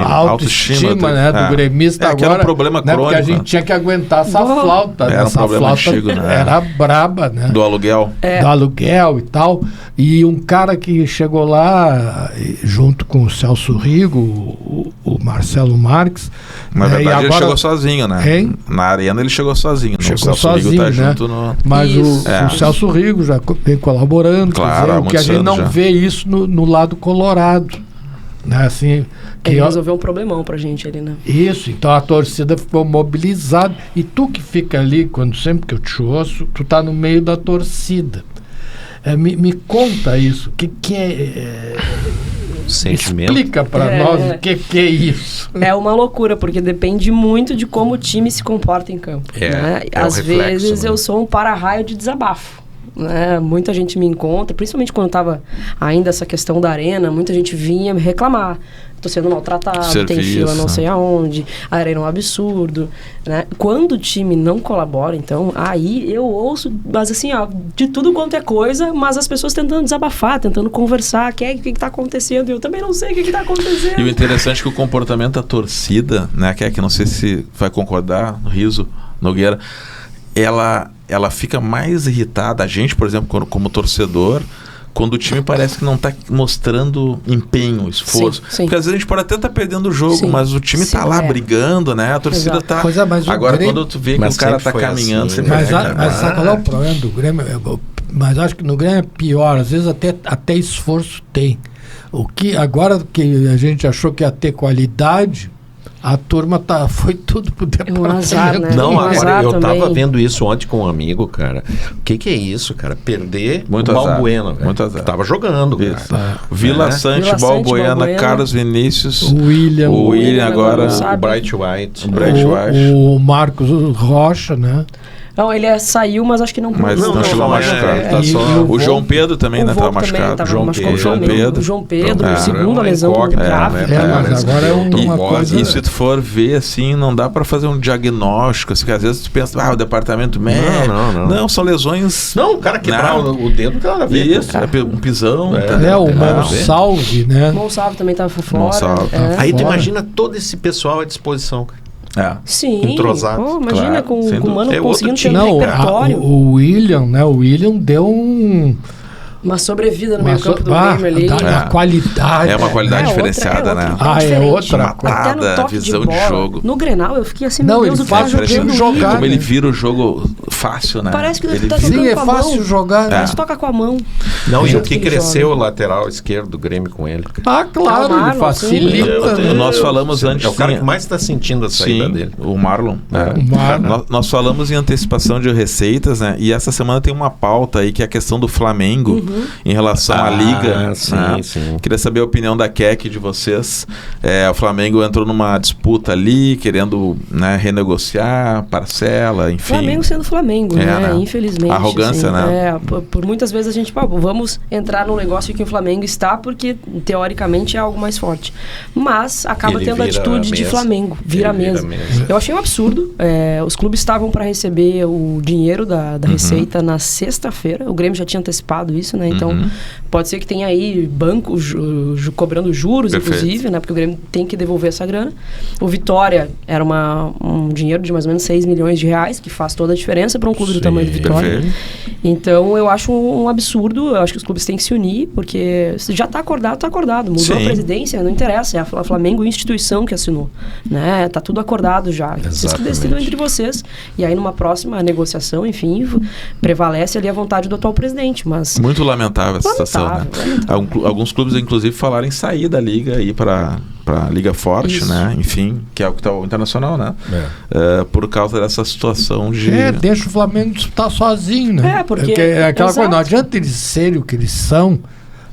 autoestima, né, do gremista agora. Era um problema crônico. Porque a gente tinha que aguentar essa flauta. Era um problema antigo, né? Era braba, né? Do aluguel. Do aluguel e tal. E um cara que chegou lá, junto com o Celso Rigo, o Marcelo Marques. Na verdade, ele chegou sozinho, né? Hein? Na Arena ele chegou sozinho. Chegou o Celso sozinho, Rigo tá né? junto no... Mas o Celso Rigo já vem colaborando. Claro, o que a gente não vê isso no lado colorado. Né, assim, ele resolveu um problemão pra gente ali, né? Isso, então a torcida ficou mobilizada. E tu que fica ali, sempre que eu te ouço, tu tá no meio da torcida. Me conta isso. O que é... sentimento. Explica pra nós o que é isso. É uma loucura, porque depende muito de como o time se comporta em campo. Né? Às vezes eu sou um para-raio de desabafo. Né? Muita gente me encontra, principalmente quando estava ainda essa questão da arena, muita gente vinha me reclamar. Tô sendo maltratado, tem fila não sei aonde, a arena é um absurdo, né? Quando o time não colabora, então, aí eu ouço, mas assim, de tudo quanto é coisa, mas as pessoas tentando desabafar, tentando conversar, o que tá acontecendo? Eu também não sei o que tá acontecendo. E o interessante é que o comportamento da torcida, né, que não sei se vai concordar, Riso, Nogueira, ela fica mais irritada, a gente, por exemplo, como torcedor, quando o time parece que não está mostrando empenho, esforço. Sim. Porque às vezes a gente pode até estar perdendo o jogo, mas o time está lá brigando, né? A torcida está... Agora, quando tu vê que o cara está caminhando... Assim, mas sabe qual é o problema do Grêmio? Mas acho que no Grêmio é pior. Às vezes até esforço tem. Agora que a gente achou que ia ter qualidade, a turma foi tudo pro departamento. Um azar, né? Não, agora eu também. tava vendo isso ontem com um amigo, cara. O que é isso, cara? Perder muito o azar. Balbuena, velho. Muito azar. Que tava jogando, Isso. cara. Vila Sante, Vila Sante, Balbuena, Balbuena, Carlos Vinícius, O William. o William agora, Sabe. O Bright White. O Marcos Rocha, né? Não, ele saiu, mas acho que não... mas não chegou a machucar. tá só... O João Pedro também ainda estava machucado. O João Pedro, segunda lesão grave. Mas agora é uma coisa... E se tu for ver, assim, não dá para fazer um diagnóstico, assim, que às vezes tu pensa, o departamento médico... Não, são lesões... Não, o cara quebrar o dedo não tem nada a ver. Isso, um pisão. o Monsalve, né? O Monsalve também estava fora. Aí tu imagina todo esse pessoal à disposição, cara. Sim. Entrosado. Imagina com o Mano conseguindo ter não, repertório. O William, né? O William deu uma sobrevida no meio campo do Grêmio ali. A qualidade. É uma qualidade diferenciada, né? É outra matada, visão de jogo. No Grenal eu fiquei assim, não, meu Deus, ele faz jogar. Como ele vira o jogo fácil, né? Parece que ele tá tocando Sim, é com a fácil mão. jogar. Parece que toca com a mão. Não, e o que cresceu o lateral esquerdo do Grêmio com ele. Claro, ele facilita. Nós falamos antes... É o cara que mais está sentindo a saída dele. O Marlon. Nós falamos em antecipação de receitas, né? E essa semana tem uma pauta aí que é a questão do Flamengo em relação à Liga. Sim. Queria saber a opinião da Keck de vocês. O Flamengo entrou numa disputa ali, querendo renegociar, parcela, enfim. Flamengo sendo Flamengo, né? Infelizmente. A arrogância, assim, né? Por muitas vezes a gente, vamos entrar num negócio que o Flamengo está, porque teoricamente é algo mais forte. Mas acaba tendo a atitude de Flamengo, vira a mesa. Eu achei um absurdo. Os clubes estavam para receber o dinheiro da receita na sexta-feira. O Grêmio já tinha antecipado isso, né? Então, pode ser que tenha aí banco cobrando juros, inclusive, né? Porque o Grêmio tem que devolver essa grana. O Vitória era um dinheiro de mais ou menos 6 milhões de reais, que faz toda a diferença para um clube do tamanho do Vitória. Perfeito. Então, eu acho um absurdo. Eu acho que os clubes têm que se unir, porque se já está acordado, está acordado. Mudou a presidência, não interessa. É a Flamengo instituição que assinou, né? Tá tudo acordado já. Vocês que decidam entre vocês. E aí, numa próxima negociação, enfim, prevalece ali a vontade do atual presidente. Mas muito lamentável essa situação, né? Alguns clubes, inclusive, falaram em sair da Liga e ir para a Liga Forte, né? Enfim, que é o que está o Internacional, né? Por causa dessa situação de... deixa o Flamengo disputar sozinho, né? Porque é aquela coisa, não adianta eles serem o que eles são,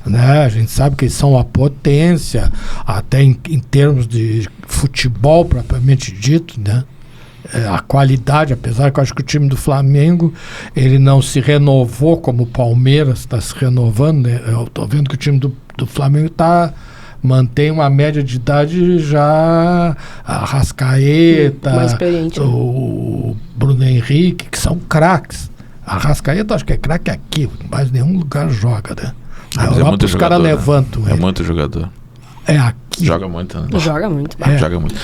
né? A gente sabe que eles são a potência, até em termos de futebol propriamente dito, né? A qualidade, apesar que eu acho que o time do Flamengo ele não se renovou como o Palmeiras está se renovando, né? Eu estou vendo que o time do Flamengo mantém uma média de idade já Arrascaeta, mais experiente, o Bruno Henrique, que são craques. Arrascaeta acho que é craque aqui, mais nenhum lugar joga, né? Na Europa os caras levantam. É muito jogador. Aqui. Joga muito, né? Joga muito. Joga muito.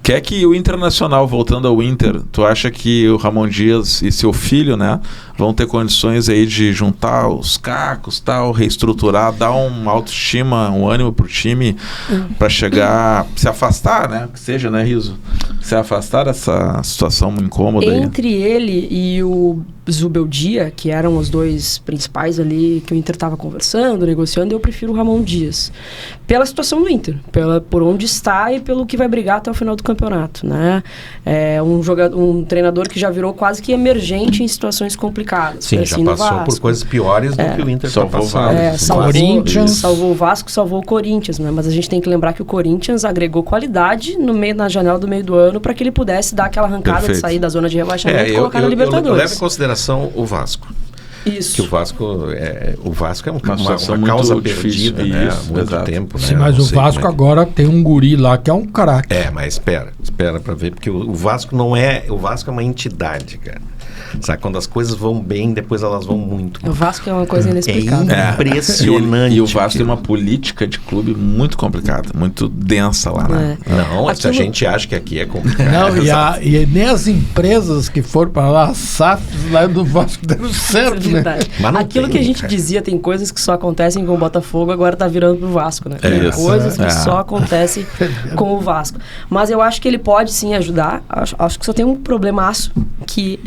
Quer que o Internacional, voltando ao Inter, tu acha que o Ramon Dias e seu filho, né, vão ter condições aí de juntar os cacos, tal, reestruturar, dar uma autoestima, um ânimo pro time para chegar, se afastar, né, que seja, né, Riso? Se afastar dessa situação incômoda entre ele e o Zubeldia, que eram os dois principais ali que o Inter estava conversando, negociando, eu prefiro o Ramon Dias. Pela situação do Inter, por onde está e pelo que vai brigar até o final do campeonato, né? É um treinador que já virou quase que emergente em situações complicadas. Sim, já passou por coisas piores do que o Inter está passando. Salvou o Vasco, salvou o Corinthians, né? Mas a gente tem que lembrar que o Corinthians agregou qualidade na janela do meio do ano para que ele pudesse dar aquela arrancada de sair da zona de rebaixamento e colocar na Libertadores. Eu levo em consideração o Vasco. Isso. Que o Vasco é uma causa perdida, né? Há muito tempo. Sim, né? Mas o Vasco agora tem um guri lá que é um craque. Mas espera para ver, porque o Vasco o Vasco é uma entidade, cara. Sabe, quando as coisas vão bem, depois elas vão muito. O Vasco é uma coisa inexplicável. É impressionante. E o Vasco tem uma política de clube muito complicada, muito densa lá, né? Não, essa gente acha que aqui é complicado. Não, e nem as empresas que foram para lá, as SAFs lá do Vasco deram certo, né? Aquilo que a gente dizia, tem coisas que só acontecem com o Botafogo, agora tá virando pro Vasco, né? Tem coisas que só acontecem com o Vasco. Mas eu acho que ele pode sim ajudar. Acho que só tem um problemaço, que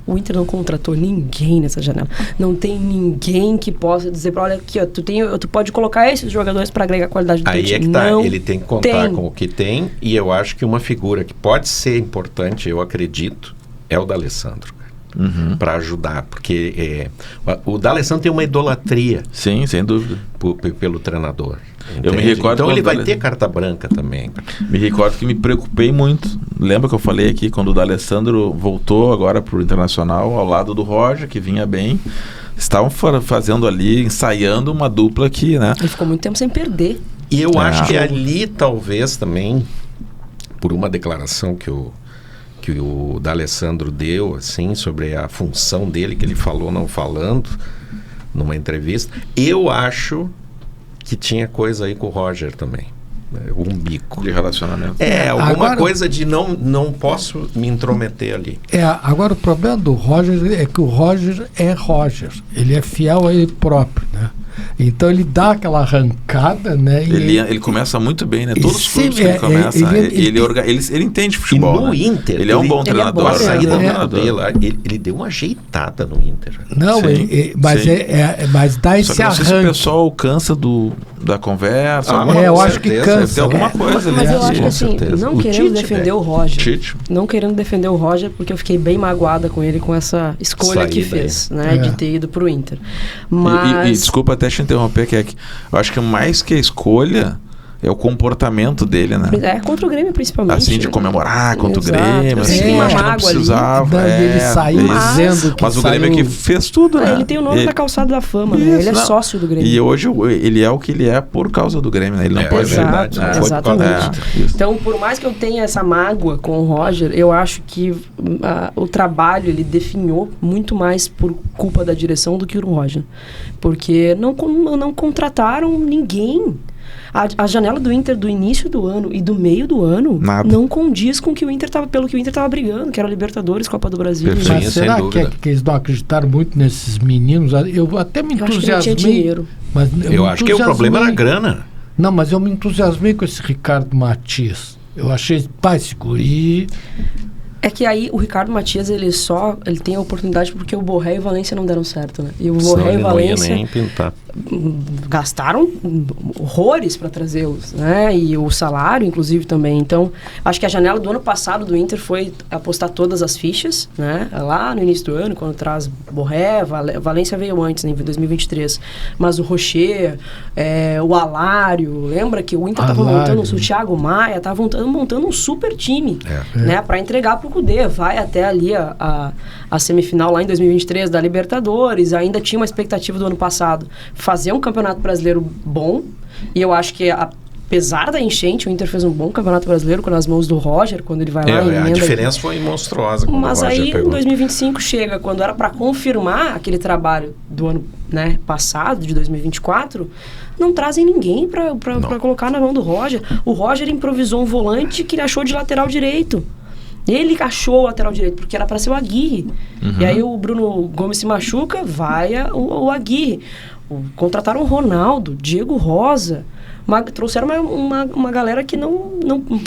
o Inter não contratou ninguém nessa janela. Não tem ninguém que possa dizer, olha aqui, ó, tu pode colocar esses jogadores para agregar qualidade do time. Aí é que tá, ele tem que contar com o que tem, e eu acho que uma figura que pode ser importante, eu acredito, é o D'Alessandro. Para ajudar, porque o D'Alessandro tem uma idolatria. Sim, sem dúvida. Pelo treinador. Eu me recordo, então ele vai ter carta branca também. Me recordo que me preocupei muito. Lembra que eu falei aqui quando o D'Alessandro voltou agora para o Internacional ao lado do Roger, que vinha bem. Estavam fazendo ali, ensaiando uma dupla que, né? Ele ficou muito tempo sem perder. E eu acho que ali talvez também, por uma declaração que o D'Alessandro deu, assim, sobre a função dele, que ele falou não falando, numa entrevista, eu acho que tinha coisa aí com o Roger também. Um bico. De relacionamento. Alguma agora, coisa de não posso me intrometer ali. Agora o problema do Roger é que o Roger é Roger. Ele é fiel a ele próprio, né? Então ele dá aquela arrancada, né? Ele começa muito bem, né? Todos os clubes que ele começa, ele entende futebol. E no Inter, ele é um bom treinador. A saída dele, ele deu uma ajeitada no Inter. Não, mas dá esse arranque. Não sei se o pessoal cansa da conversa. Eu acho que cansa. Deve ter alguma coisa ali. Mas eu acho que assim, não querendo defender o Roger. Não querendo defender o Roger, porque eu fiquei bem magoada com ele, com essa escolha que fez, né? De ter ido pro Inter. Mas... E desculpa até te interromper, que eu acho que mais que a escolha é o comportamento dele, né? Contra o Grêmio principalmente. Assim, de comemorar contra o Grêmio. Assim, Tem uma mágoa ali. Ele saiu dizendo que mas o Grêmio é que fez tudo, né? Ele tem o nome da calçada da fama, né? Ele é sócio do Grêmio. E hoje ele é o que ele é por causa do Grêmio, né? Ele não pode... Verdade, né? Exatamente. Então, por mais que eu tenha essa mágoa com o Roger, eu acho que o trabalho, ele definhou muito mais por culpa da direção do que o Roger. Porque não contrataram ninguém. A janela do Inter do início do ano e do meio do ano não condiz com que pelo que o Inter estava brigando, que era Libertadores, Copa do Brasil. Mas será que eles não acreditaram muito nesses meninos? Eu até me entusiasmei. Acho que não tinha dinheiro. Mas eu acho que o problema era a grana. Não, mas eu me entusiasmei com esse Ricardo Matias. Eu achei, esse guri... É que aí o Ricardo Matias, ele tem a oportunidade porque o Borré e o Valência não deram certo, né? E o Borré e o Valência nem pintar. Gastaram horrores para trazê-los, né? E o salário, inclusive, também. Então, acho que a janela do ano passado do Inter foi apostar todas as fichas, né? Lá no início do ano, quando traz Borré, Valência veio antes, né? Em 2023. Mas o Rocher, o Alário, lembra que o Inter estava montando, o Thiago Maia estava montando um super time, né? Para entregar pro Cudê, vai até ali a semifinal lá em 2023 da Libertadores, ainda tinha uma expectativa do ano passado fazer um campeonato brasileiro bom, e eu acho que apesar da enchente, o Inter fez um bom campeonato brasileiro nas mãos do Roger, quando ele vai lá a diferença foi monstruosa quando mas o Roger aí pegou. Em 2025 chega, quando era para confirmar aquele trabalho do ano, né, passado, de 2024, não trazem ninguém para colocar na mão do Roger. O Roger improvisou um volante que ele achou de lateral direito. Ele achou o lateral direito, porque era para ser o Aguirre. E aí o Bruno Gomes se machuca, vai o Aguirre. Contrataram o Ronaldo, Diego Rosa. Trouxeram uma galera que não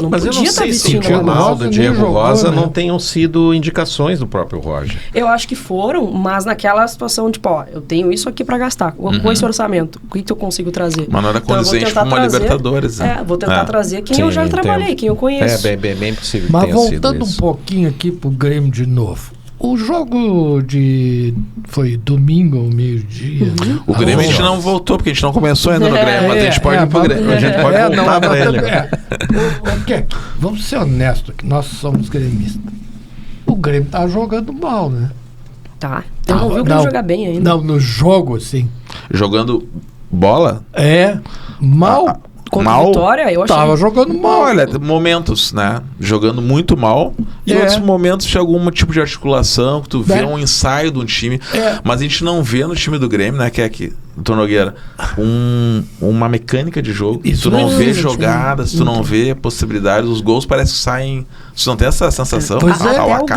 mas podia estar vestindo. Mas eu não sei se o Ronaldo e o Diego Rosa não tenham sido indicações do próprio Roger. Eu acho que foram, mas naquela situação de, eu tenho isso aqui para gastar. Com esse orçamento, o que eu consigo trazer? Mas não era condizente com uma Libertadores. Vou tentar trazer quem eu já trabalhei, quem eu conheço. Bem possível. Mas voltando um pouquinho aqui pro Grêmio de novo. O jogo foi domingo ao meio-dia. O Grêmio a gente não voltou, porque a gente não começou ainda no Grêmio, mas a gente pode ir pro Grêmio. A gente pode voltar pra ele. Vamos ser honestos, que nós somos gremistas. O Grêmio tá jogando mal, né? Tá. Eu não vi o Grêmio jogar bem ainda. Não, no jogo, assim. Jogando bola? Mal. Contra a Vitória, eu achei... Tava jogando mal. Olha, momentos, né? Jogando muito mal. E outros momentos de algum tipo de articulação, que tu vê um ensaio de um time. Mas a gente não vê no time do Grêmio, né? Que doutor Nogueira, uma mecânica de jogo. Isso tu não não vê existe, jogadas, tu não vê possibilidades, os gols parecem que saem. Tu não tem essa sensação? Pois é. Ao Até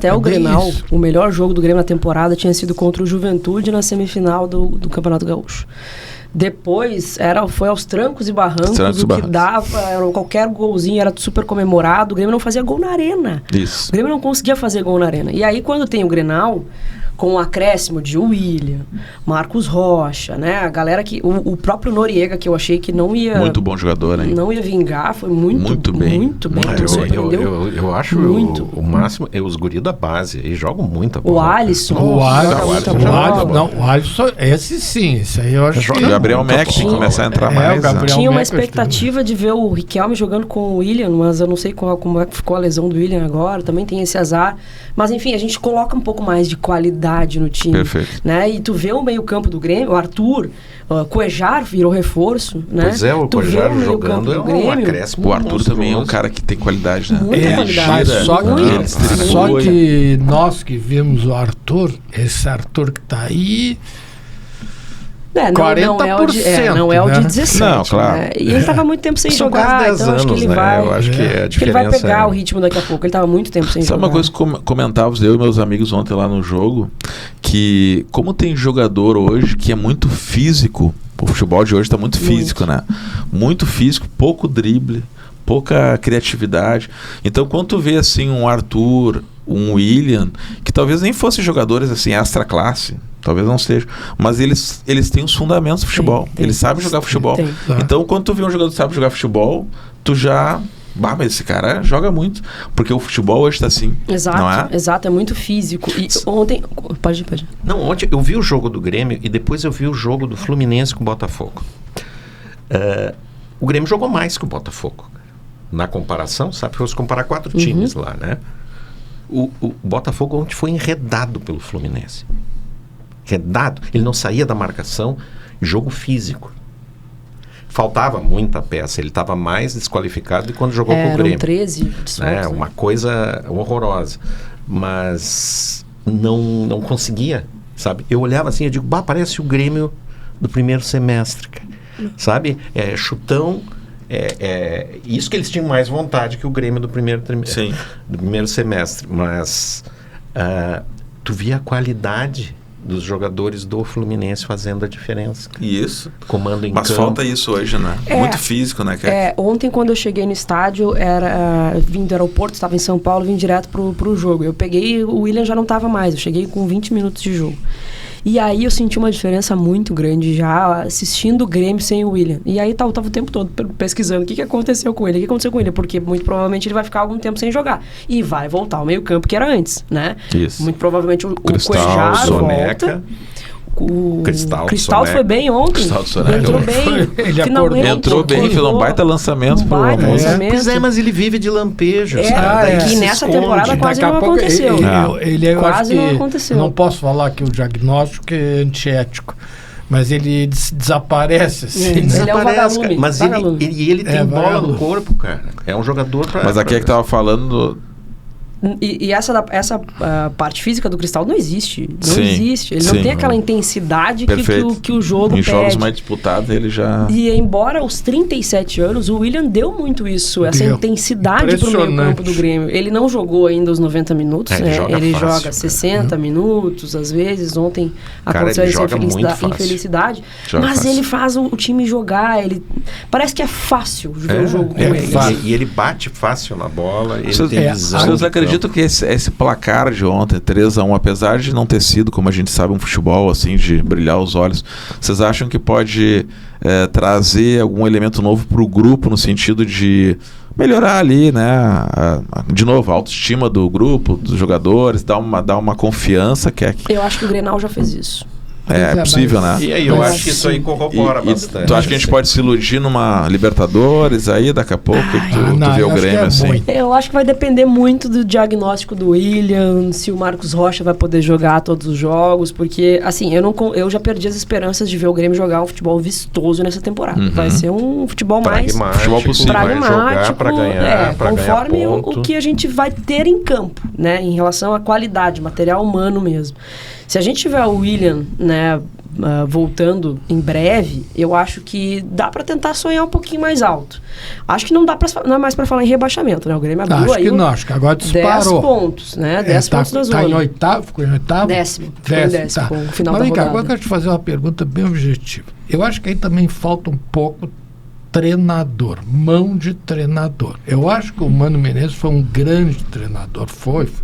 acaso. o Grenal, isso. o melhor jogo do Grêmio na temporada tinha sido contra o Juventude na semifinal do Campeonato Gaúcho. Depois foi aos trancos e barrancos, que dava, qualquer golzinho era super comemorado. O Grêmio não fazia gol na arena. Isso. O Grêmio não conseguia fazer gol na arena. E aí, quando tem o Grenal, com o acréscimo de William, Marcos Rocha, né? A galera que... O próprio Noriega, que eu achei que não ia... Muito bom jogador, hein? Não ia vingar, foi muito bem. Eu acho muito. O máximo é os guri da base. Eles jogam muita bola. O Alisson. O Alisson, esse sim. Esse aí eu acho que... O Gabriel Mack tem que começar a entrar mais. Tinha uma expectativa de ver o Riquelme jogando com o William, mas eu não sei como é que ficou a lesão do William agora. Também tem esse azar. Mas enfim, a gente coloca um pouco mais de qualidade no time. Perfeito. Né? E tu vê o meio-campo do Grêmio, o Arthur, Cuejar virou reforço, né? Pois é, o Cuejar jogando é um acréscimo. O Arthur também é um cara que tem qualidade, né? Muita qualidade. Mas só que nós que vimos o Arthur, esse Arthur que tá aí... Não é o de 17. Não, claro. Né? E ele estava muito tempo sem jogar, então acho que ele vai. Eu acho que a diferença ele vai pegar o ritmo daqui a pouco. Ele estava muito tempo sem jogar. Sabe uma coisa que comentávamos eu e meus amigos ontem lá no jogo? Que como tem jogador hoje que é muito físico, o futebol de hoje está muito físico, né? Muito físico, pouco drible, pouca criatividade. Então quando tu vê assim um Arthur, um William, que talvez nem fossem jogadores assim extra classe, talvez não seja, mas eles têm os fundamentos do futebol. Eles sabem jogar futebol. Então, quando tu vê um jogador que sabe jogar futebol, tu já... mas esse cara joga muito. Porque o futebol hoje tá assim. Exato, não é? Exato, é muito físico. E ontem... Pode ir. Não, ontem eu vi o jogo do Grêmio e depois eu vi o jogo do Fluminense com o Botafogo. O Grêmio jogou mais que o Botafogo. Na comparação, sabe? Fosse comparar 4 times lá, né? O Botafogo ontem foi enredado pelo Fluminense. Enredado. Ele não saía da marcação. Jogo físico. Faltava muita peça. Ele estava mais desqualificado do que quando jogou com o Grêmio. 13 desfalques, uma coisa horrorosa. Mas não conseguia, sabe? Eu olhava assim, eu digo, parece o Grêmio do primeiro semestre, cara. Sabe? Chutão... isso que eles tinham mais vontade que o Grêmio do primeiro semestre. Mas tu via a qualidade dos jogadores do Fluminense fazendo a diferença. Isso. Comando em Mas campo. falta isso hoje, né? Muito físico, né? Ontem, quando eu cheguei no estádio, vim do aeroporto, estava em São Paulo, vim direto pro jogo. Eu peguei, o William já não estava mais, eu cheguei com 20 minutos de jogo. E aí eu senti uma diferença muito grande já assistindo o Grêmio sem o William. E aí tava o tempo todo pesquisando o que aconteceu com ele, porque muito provavelmente ele vai ficar algum tempo sem jogar. E vai voltar ao meio campo que era antes, né? Isso. Muito provavelmente o Cuejar volta. O Cristal foi bem ontem. Entrou bem. Ele entrou bem, fez um baita lançamento. Pois mas ele vive de lampejo. E nessa temporada quase não aconteceu. Quase não aconteceu. Não posso falar que o diagnóstico é antiético. Mas ele desaparece, assim. Ele é um vagalume. Mas ele tem bola no corpo, cara. É um jogador pra... Mas aqui é que tava falando... E essa parte física do Cristal não existe. Não existe. Ele não tem aquela intensidade que o jogo pede. Em jogos mais disputados, ele já... E embora aos 37 anos, o William deu muito isso. Essa intensidade pro meio campo do Grêmio. Ele não jogou ainda os 90 minutos. Ele joga 60 minutos, às vezes. Ontem aconteceu essa infelicidade. Mas ele faz o time jogar. Parece que é fácil ver o jogo com ele. E ele bate fácil na bola. Ele tem visão. Vocês acreditam que esse placar de ontem, 3-1, apesar de não ter sido, como a gente sabe, um futebol assim, de brilhar os olhos, vocês acham que pode trazer algum elemento novo para o grupo, no sentido de melhorar ali, né? De novo, a autoestima do grupo, dos jogadores, dar uma confiança? Eu acho que o Grenal já fez isso. É possível, né? E aí, eu acho que isso aí corrobora bastante. Tu acha que a gente pode se iludir numa Libertadores aí, daqui a pouco, tu vê o Grêmio assim? Eu acho que vai depender muito do diagnóstico do William, se o Marcos Rocha vai poder jogar todos os jogos, porque, assim, eu já perdi as esperanças de ver o Grêmio jogar um futebol vistoso nessa temporada. Vai ser um futebol mais pragmático, para ganhar, conforme o que a gente vai ter em campo, né, em relação à qualidade, material humano mesmo. Se a gente tiver o William, né, voltando em breve, eu acho que dá para tentar sonhar um pouquinho mais alto. Acho que não é mais para falar em rebaixamento, né? O Grêmio abriu acho aí que não, acho que agora disparou. 10 pontos, né? 10 pontos da zona. Está em oitavo, ficou em oitavo? Décimo, tá. com o final Mas da rodada. agora eu quero te fazer uma pergunta bem objetiva. Eu acho que aí também falta um pouco treinador, mão de treinador. Eu acho que o Mano Menezes foi um grande treinador,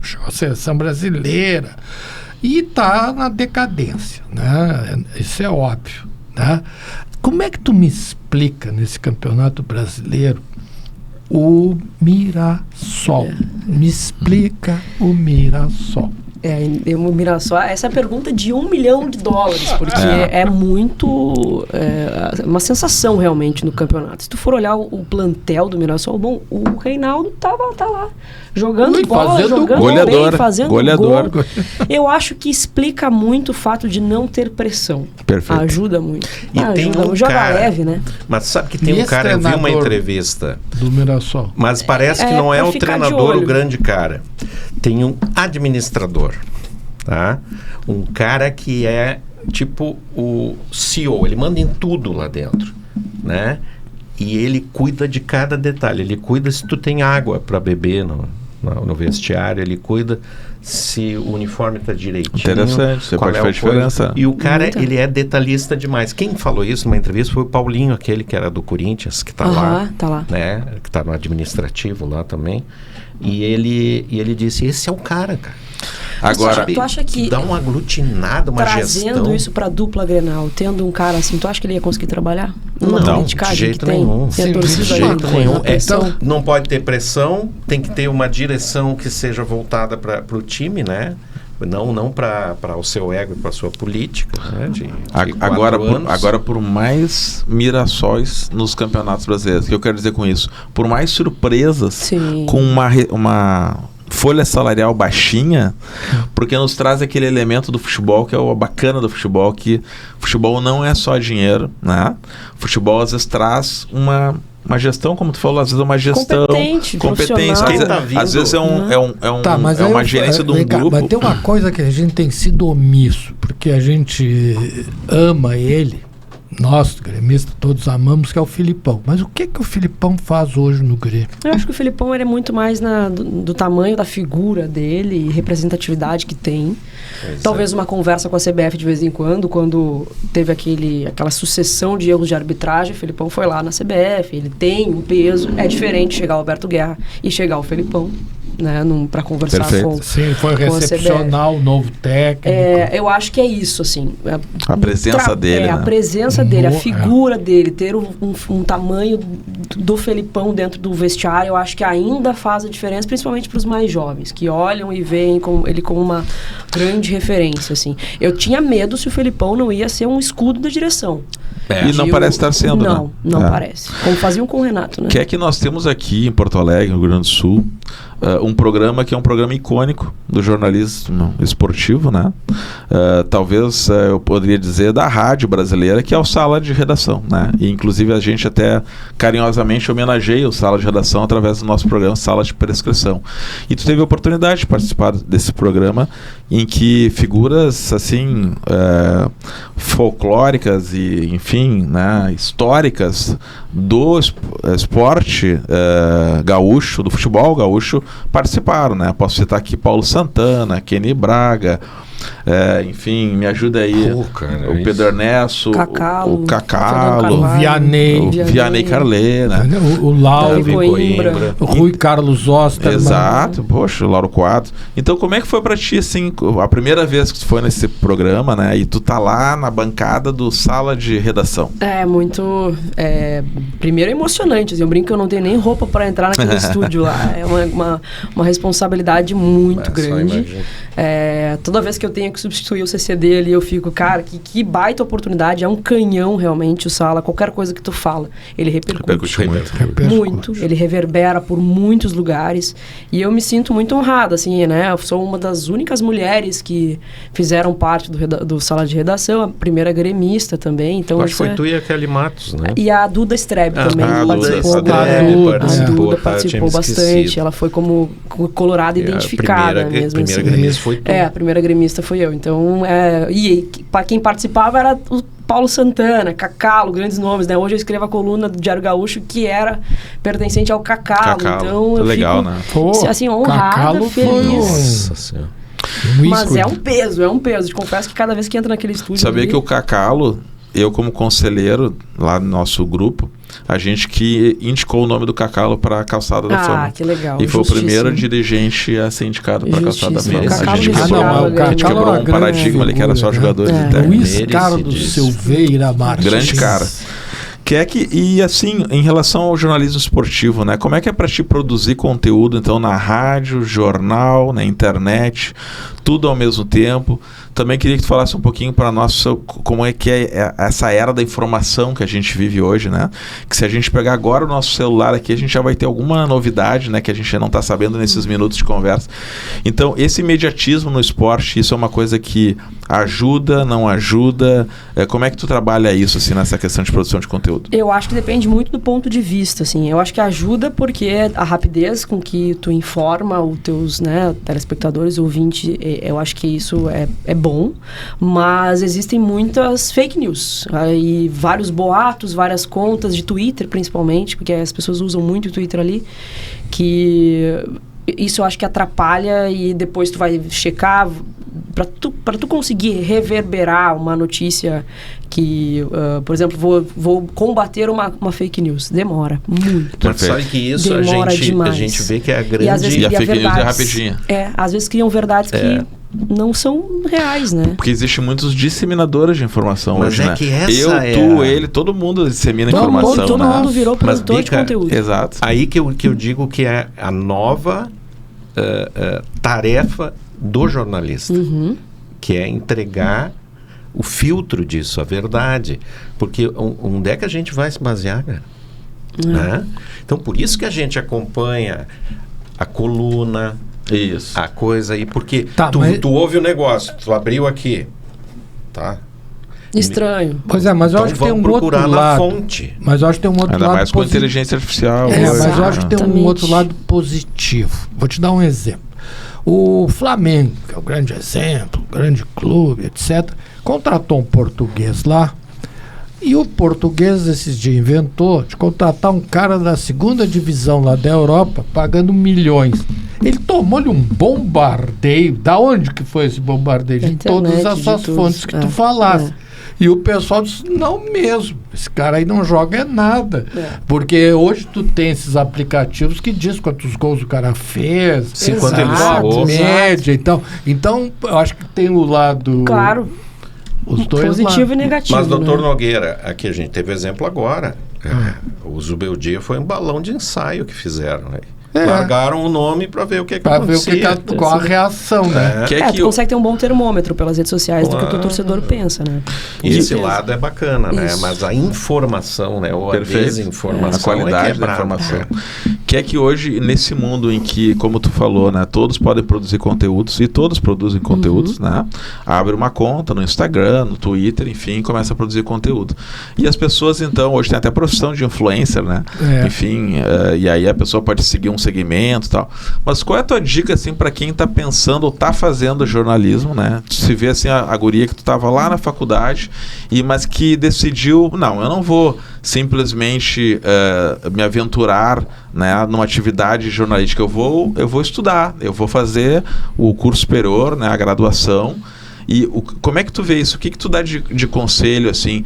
chegou à seleção brasileira e está na decadência, né? Isso é óbvio, né? Como é que tu me explica nesse campeonato brasileiro o Mirassol? Me explica o Mirassol. O Mirassol, essa é a pergunta de $1 milhão, porque é muito uma sensação realmente no campeonato. Se tu for olhar o plantel do Mirassol, bom, o Reinaldo tá lá jogando bola, jogando goleador, bem, fazendo goleador. gol. Eu acho que explica muito o fato de não ter pressão. Perfeito. Ajuda muito. E tem um joga cara, leve, né? Mas sabe que tem um cara, eu vi uma entrevista do Mirassol, mas parece que não é o treinador o grande cara. Tem um administrador, tá? Um cara que é tipo o CEO, ele manda em tudo lá dentro, né? E ele cuida de cada detalhe. Ele cuida se tu tem água para beber no vestiário, ele cuida se o uniforme tá direitinho. Interessante, você pode fazer diferença. E o cara, ele é detalhista demais. Quem falou isso numa entrevista foi o Paulinho, aquele que era do Corinthians, que tá lá, né? Que tá no administrativo lá também. E ele disse, esse é o cara. Agora, tu acha que dá uma aglutinada, uma gestão. Trazendo isso pra dupla Grenal, tendo um cara assim, tu acha que ele ia conseguir trabalhar? Não, de jeito nenhum. Tem a torcida de jeito nenhum. Então, não pode ter pressão, tem que ter uma direção que seja voltada para o time, né? Não para o seu ego e para a sua política, né? Agora, por mais Mirassóis nos campeonatos brasileiros, o que eu quero dizer com isso? Por mais surpresas, sim, com uma folha salarial baixinha, porque nos traz aquele elemento do futebol que é o bacana do futebol, que futebol não é só dinheiro, né? Futebol às vezes traz uma gestão, como tu falou, às vezes é uma gestão competência. Às vezes é uma gerência de um grupo. Mas tem uma coisa que a gente tem sido omisso, porque a gente ama ele, nós, gremistas, todos amamos, que é o Filipão. Mas o que o Filipão faz hoje no Grêmio? Eu acho que o Filipão é muito mais do tamanho da figura dele e representatividade que tem. Talvez uma conversa com a CBF de vez em quando teve aquela sucessão de erros de arbitragem, o Filipão foi lá na CBF, ele tem um peso. É diferente chegar o Alberto Guerra e chegar o Filipão, né, para conversar com Sim, foi recepcionar o novo técnico. Eu acho que é isso, assim. A presença dele, né? A presença dele, a figura dele, ter um tamanho do Felipão dentro do vestiário, eu acho que ainda faz a diferença, principalmente para os mais jovens, que olham e veem ele como uma grande referência, assim. Eu tinha medo se o Felipão não ia ser um escudo da direção. E não parece estar sendo, né? Não parece. Como faziam com o Renato, né? Que é que nós temos aqui em Porto Alegre, no Rio Grande do Sul, um programa que é um programa icônico do jornalismo esportivo, né? Talvez eu poderia dizer da rádio brasileira, que é o Sala de Redação, né? E inclusive a gente até carinhosamente homenageia o Sala de Redação através do nosso programa Sala de Prescrição. E tu teve a oportunidade de participar desse programa em que figuras assim folclóricas e enfim, né, históricas do esporte gaúcho, do futebol gaúcho, participaram, né? Posso citar aqui Paulo Santana, Kenny Braga, enfim, me ajuda aí, o Pedro Ernesto, o Cacalo, o Vianney Carlê, né? O Lauro Coimbra, o Rui Carlos Osterman. Exato, poxa, o Lauro Quadro. Então, como é que foi pra ti, assim, a primeira vez que tu foi nesse programa, né? E tu tá lá na bancada do Sala de Redação? Muito... primeiro é emocionante, assim, eu brinco que eu não tenho nem roupa para entrar naquele estúdio lá. É uma responsabilidade muito grande. Toda vez que eu tenho que substituir o CCD ali, eu fico, cara, que baita oportunidade, é um canhão realmente o Sala, qualquer coisa que tu fala, ele repercute muito, ele reverbera por muitos lugares, e eu me sinto muito honrada, assim, né, eu sou uma das únicas mulheres que fizeram parte do Sala de Redação, a primeira gremista também, então... Acho que foi tu e a Kelly Matos, né? E a Duda Strebe também participou. A Duda participou bastante, ela foi como colorada identificada mesmo. A primeira gremista foi tu. A primeira gremista foi eu. Então, e para quem participava era o Paulo Santana, Cacalo, grandes nomes, né? Hoje eu escrevo a coluna do Diário Gaúcho que era pertencente ao Cacalo. Então eu legal, fico, né? Pô, assim, honrada, Cacalo feliz. Nossa Senhora. Mas é um peso. Te confesso que cada vez que entra naquele estúdio... Sabia que o Cacalo, eu como conselheiro lá no nosso grupo, a gente que indicou o nome do Cacalo para a Calçada da Fama. Ah, que legal. E foi o primeiro dirigente a ser indicado para a Calçada da Fama. A gente quebrou um paradigma ali que era só jogadores de técnico. Luiz Carlos Silveira Martins. Grande cara. E assim, em relação ao jornalismo esportivo, né? Como é que é para ti produzir conteúdo, então, na rádio, jornal, na internet, tudo ao mesmo tempo? Também queria que tu falasse um pouquinho para nós como é que é essa era da informação que a gente vive hoje, né? Que se a gente pegar agora o nosso celular aqui, a gente já vai ter alguma novidade, né? Que a gente não está sabendo nesses minutos de conversa. Então, esse imediatismo no esporte, isso é uma coisa que ajuda, não ajuda? Como é que tu trabalha isso, assim, nessa questão de produção de conteúdo? Eu acho que depende muito do ponto de vista, assim. Eu acho que ajuda porque a rapidez com que tu informa os teus, né, telespectadores, ouvintes, eu acho que isso é bom, mas existem muitas fake news, aí vários boatos, várias contas de Twitter, principalmente, porque as pessoas usam muito o Twitter ali, que isso eu acho que atrapalha e depois tu vai checar para tu conseguir reverberar uma notícia que, por exemplo, vou combater uma fake news. Demora muito. Mas sabe que isso a gente vê que é a grande... E a fake news é rapidinha. Às vezes criam verdades que não são reais, né? Porque existem muitos disseminadores de informação mas hoje, né? Que todo mundo dissemina informação, todo né? mundo virou produtor de conteúdo. Exato. Aí que eu digo que é a nova tarefa do jornalista, que é entregar o filtro disso, a verdade. Porque onde é que a gente vai se basear, cara? Né? Então, por isso que a gente acompanha a coluna, isso, a coisa aí, porque tu ouve o negócio, tu abriu aqui, tá? Estranho. Pois é, mas eu acho que tem um outro lado. Fonte. Mas eu acho que tem um outro lado mais com inteligência artificial. Mas eu acho que tem um outro lado positivo. Vou te dar um exemplo. O Flamengo, que é um grande exemplo, grande clube, etc., contratou um português lá, e o português esses dias inventou de contratar um cara da segunda divisão lá da Europa, pagando milhões. Ele tomou-lhe um bombardeio. Da onde que foi esse bombardeio? De todas essas fontes que tu falaste. E o pessoal disse, não mesmo, esse cara aí não joga nada. Porque hoje tu tem esses aplicativos que diz quantos gols o cara fez, quanto ele jogou, média e tal. Então, eu acho que tem o lado... Claro. Os dois positivo e negativo. Mas, doutor Nogueira, aqui a gente teve exemplo agora. O Zubeldia foi um balão de ensaio que fizeram, né? Largaram o nome para ver o que acontecia. Ver qual a reação, né? Tu consegue ter um bom termômetro pelas redes sociais do que o teu torcedor pensa, né? Esse lado é bacana, né? Mas a informação, né? Ou a desinformação, a qualidade da informação. Que é que hoje, nesse mundo em que, como tu falou, né? Todos podem produzir conteúdos e todos produzem conteúdos, né? Abre uma conta no Instagram, no Twitter, enfim, começa a produzir conteúdo. E as pessoas, então, hoje tem até a profissão de influencer, né? Enfim, e aí a pessoa pode seguir um segmento e tal. Mas qual é a tua dica, assim, para quem tá pensando ou tá fazendo jornalismo, né? Tu se vê, assim, a guria que tu tava lá na faculdade, mas que decidiu, não, eu não vou simplesmente me aventurar, né, numa atividade jornalística, eu vou estudar, eu vou fazer o curso superior, né, a graduação. E como é que tu vê isso? O que tu dá de conselho, assim?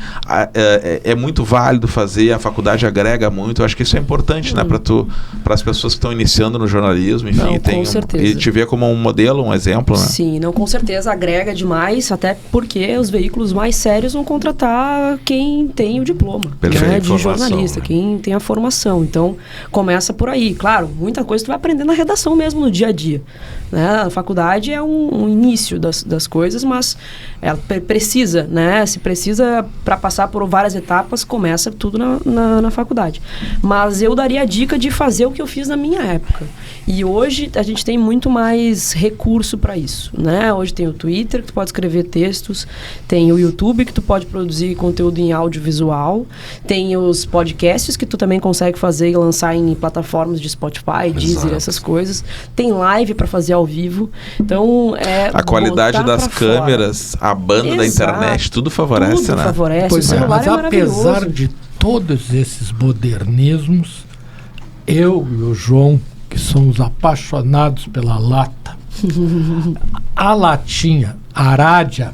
É muito válido fazer, a faculdade agrega muito. Eu acho que isso é importante, né? Para as pessoas que estão iniciando no jornalismo, enfim. Não, com certeza. E te ver como um modelo, um exemplo, né? Sim, não, com certeza agrega demais, até porque os veículos mais sérios vão contratar quem tem o diploma, né, de jornalista, quem tem a formação. Então, começa por aí. Claro, muita coisa tu vai aprender na redação mesmo, no dia a dia. Né? A faculdade é um início das coisas, mas ela precisa, né? Se precisa para passar por várias etapas, começa tudo na faculdade. Mas eu daria a dica de fazer o que eu fiz na minha época. E hoje a gente tem muito mais recurso para isso, né? Hoje tem o Twitter, que tu pode escrever textos, tem o YouTube, que tu pode produzir conteúdo em audiovisual, tem os podcasts, que tu também consegue fazer e lançar em plataformas de Spotify, Deezer, essas coisas. Tem live para fazer ao vivo. Então, a qualidade das câmeras, a banda da internet, tudo favorece, tudo né? favorece. Pois o celular mas é maravilhoso. apesar de todos esses modernismos, eu e o João, que somos apaixonados pela lata, a latinha, a Arádia,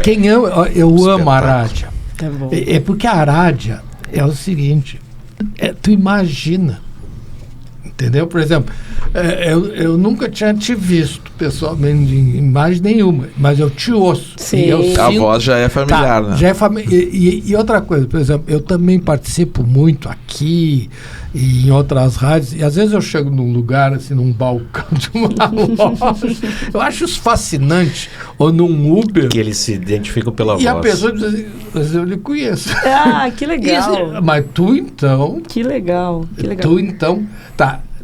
quem ama, eu amo a Arádia. Tá bom. É porque a Arádia é o seguinte, tu imagina, entendeu? Por exemplo, eu nunca tinha te visto pessoalmente em imagem nenhuma, mas eu te ouço. Sim. E eu sinto, A voz já é familiar, né? já é e outra coisa, por exemplo, eu também participo muito aqui e em outras rádios, e às vezes eu chego num lugar, assim, num balcão de uma loja, eu acho isso fascinante, ou num Uber. Que eles se identificam pela voz. E a pessoa diz assim, mas eu lhe conheço. Ah, que legal. Mas tu então... Que legal, que legal.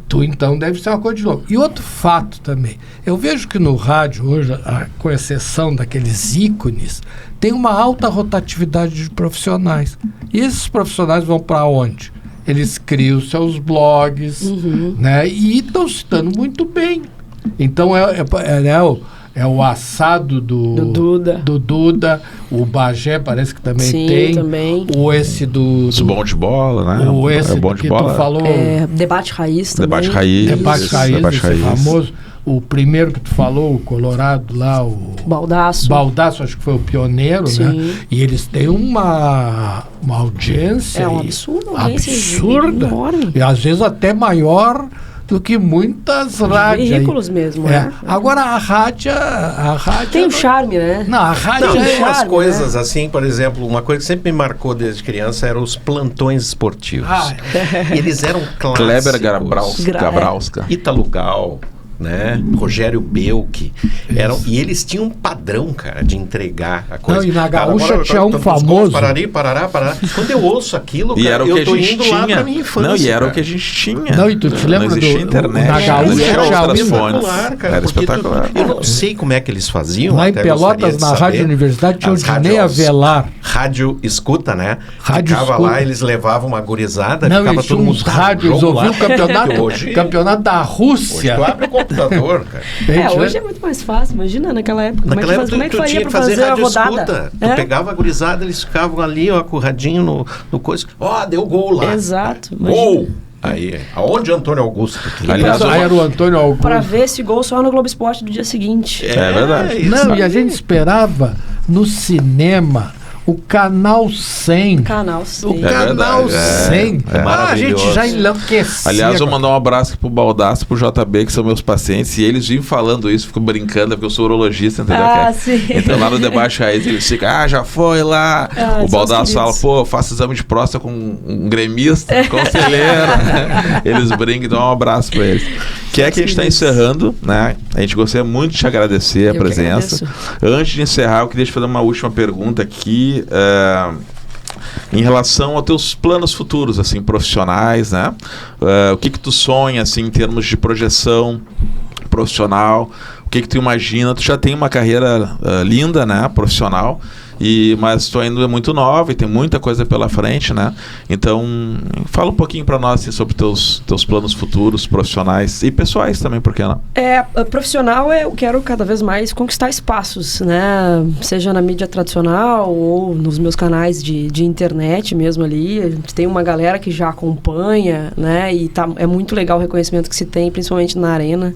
Tu então deve ser uma coisa de louco. E outro fato também, eu vejo que no rádio hoje, com exceção daqueles ícones, tem uma alta rotatividade de profissionais. E esses profissionais vão para onde? Eles criam seus blogs, né? E estão se dando muito bem. Então é o assado do Duda, o Bagé parece que também Sim, tem. também. O esse do Bom de bola, né? o esse bom de que bola. tu falou. Debate Raiz também. Debate Raiz. Debate Raiz, Debate esse Raiz. famoso. O primeiro que tu falou, o Colorado lá, o Baldaço. Acho que foi o pioneiro, Sim. né? E eles têm uma audiência. É um absurdo, absurda. Enorme. E às vezes até maior do que muitas rádios. Veículos mesmo, né? Agora a rádio tem um charme, né? Não, a rádio Não, tem umas charme, coisas assim, por exemplo, uma coisa que sempre me marcou desde criança eram os plantões esportivos. Eles eram clássicos. Kleber Gabrauska. Ítalo Gal, né? Rogério Belk. E eles tinham um padrão, cara, de entregar a coisa. Não, e na Gaúcha tinha um famoso. Parará. Quando eu ouço aquilo, E cara, era o que eu tô a gente indo tinha. lá pra minha infância. Não, e era cara. o que a gente tinha. Não, e tu te lembra não existia do- internet, na Gaúcha não existia tinha outras um fontes. Cara, Era porque espetacular. eu não sei como é que eles faziam. Lá em até gostaria Pelotas, de na saber. Rádio Universidade, tinha o As Dinei rádios- Avelar. Rádio escuta, né? Rádio Ficava escuta. lá, eles levavam uma gurizada, Não, ficava eles tinham todo mundo uns rádios, jogo lá. ouviam o Hoje- campeonato da Hoje Rússia. tu abre o computador, cara. Hoje é muito mais fácil. Imagina, naquela época. Naquela época como é que tu faria tinha que pra fazer fazer a rádio rodada? escuta. Tu pegava a gurizada, eles ficavam ali, ó, com o radinho no coisa. Ó, deu gol lá. Exato. Gol! Aí, aonde Antônio Augusto? Aliás, Aí era o Antônio Augusto. Pra ver esse gol só no Globo Esporte do dia seguinte. É verdade. isso Não, aí. e a gente esperava no cinema o Canal 100. Canal O 100. Canal verdade, 100. é A maravilhoso. gente já enlouquecia. Aliás, eu com mandar um abraço aqui pro Baldaço, pro JB, que são meus pacientes, e eles vivem falando isso, ficam brincando, porque eu sou urologista, entendeu? Sim. Então lá no debate raiz eles ficam, já foi lá. O Baldaço fala, pô, faço exame de próstata com um gremista, conselheiro. Eles brincam, então um abraço pra eles. Que é que a gente tá encerrando, né? A gente gostaria muito de te agradecer a Eu presença. Antes de encerrar, eu queria te fazer uma última pergunta aqui. Em relação aos teus planos futuros, assim, profissionais, né? O que tu sonha, assim, em termos de projeção profissional? O que tu imagina? Tu já tem uma carreira linda, né? Profissional. Mas tu ainda é muito nova e tem muita coisa pela frente, né? Então, fala um pouquinho para nós assim, sobre teus planos futuros, profissionais e pessoais também, por que não? Profissional, eu quero cada vez mais conquistar espaços, né? Seja na mídia tradicional ou nos meus canais de internet mesmo ali. A gente tem uma galera que já acompanha, né? E é muito legal o reconhecimento que se tem, principalmente na arena.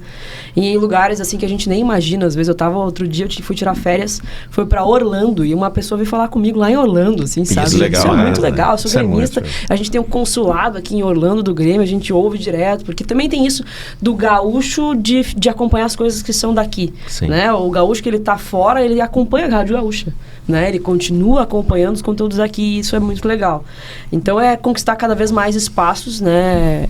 E em lugares assim que a gente nem imagina. Às vezes outro dia eu fui tirar férias, fui para Orlando e uma pessoa veio falar comigo lá em Orlando, assim, sabe? Legal, isso é muito legal, eu sou Isso gremista. A gente tem um consulado aqui em Orlando do Grêmio, a gente ouve direto, porque também tem isso do gaúcho de acompanhar as coisas que são daqui, né? O gaúcho que ele tá fora, ele acompanha a Rádio Gaúcha, né? Ele continua acompanhando os conteúdos aqui e isso é muito legal. Então é conquistar cada vez mais espaços, né,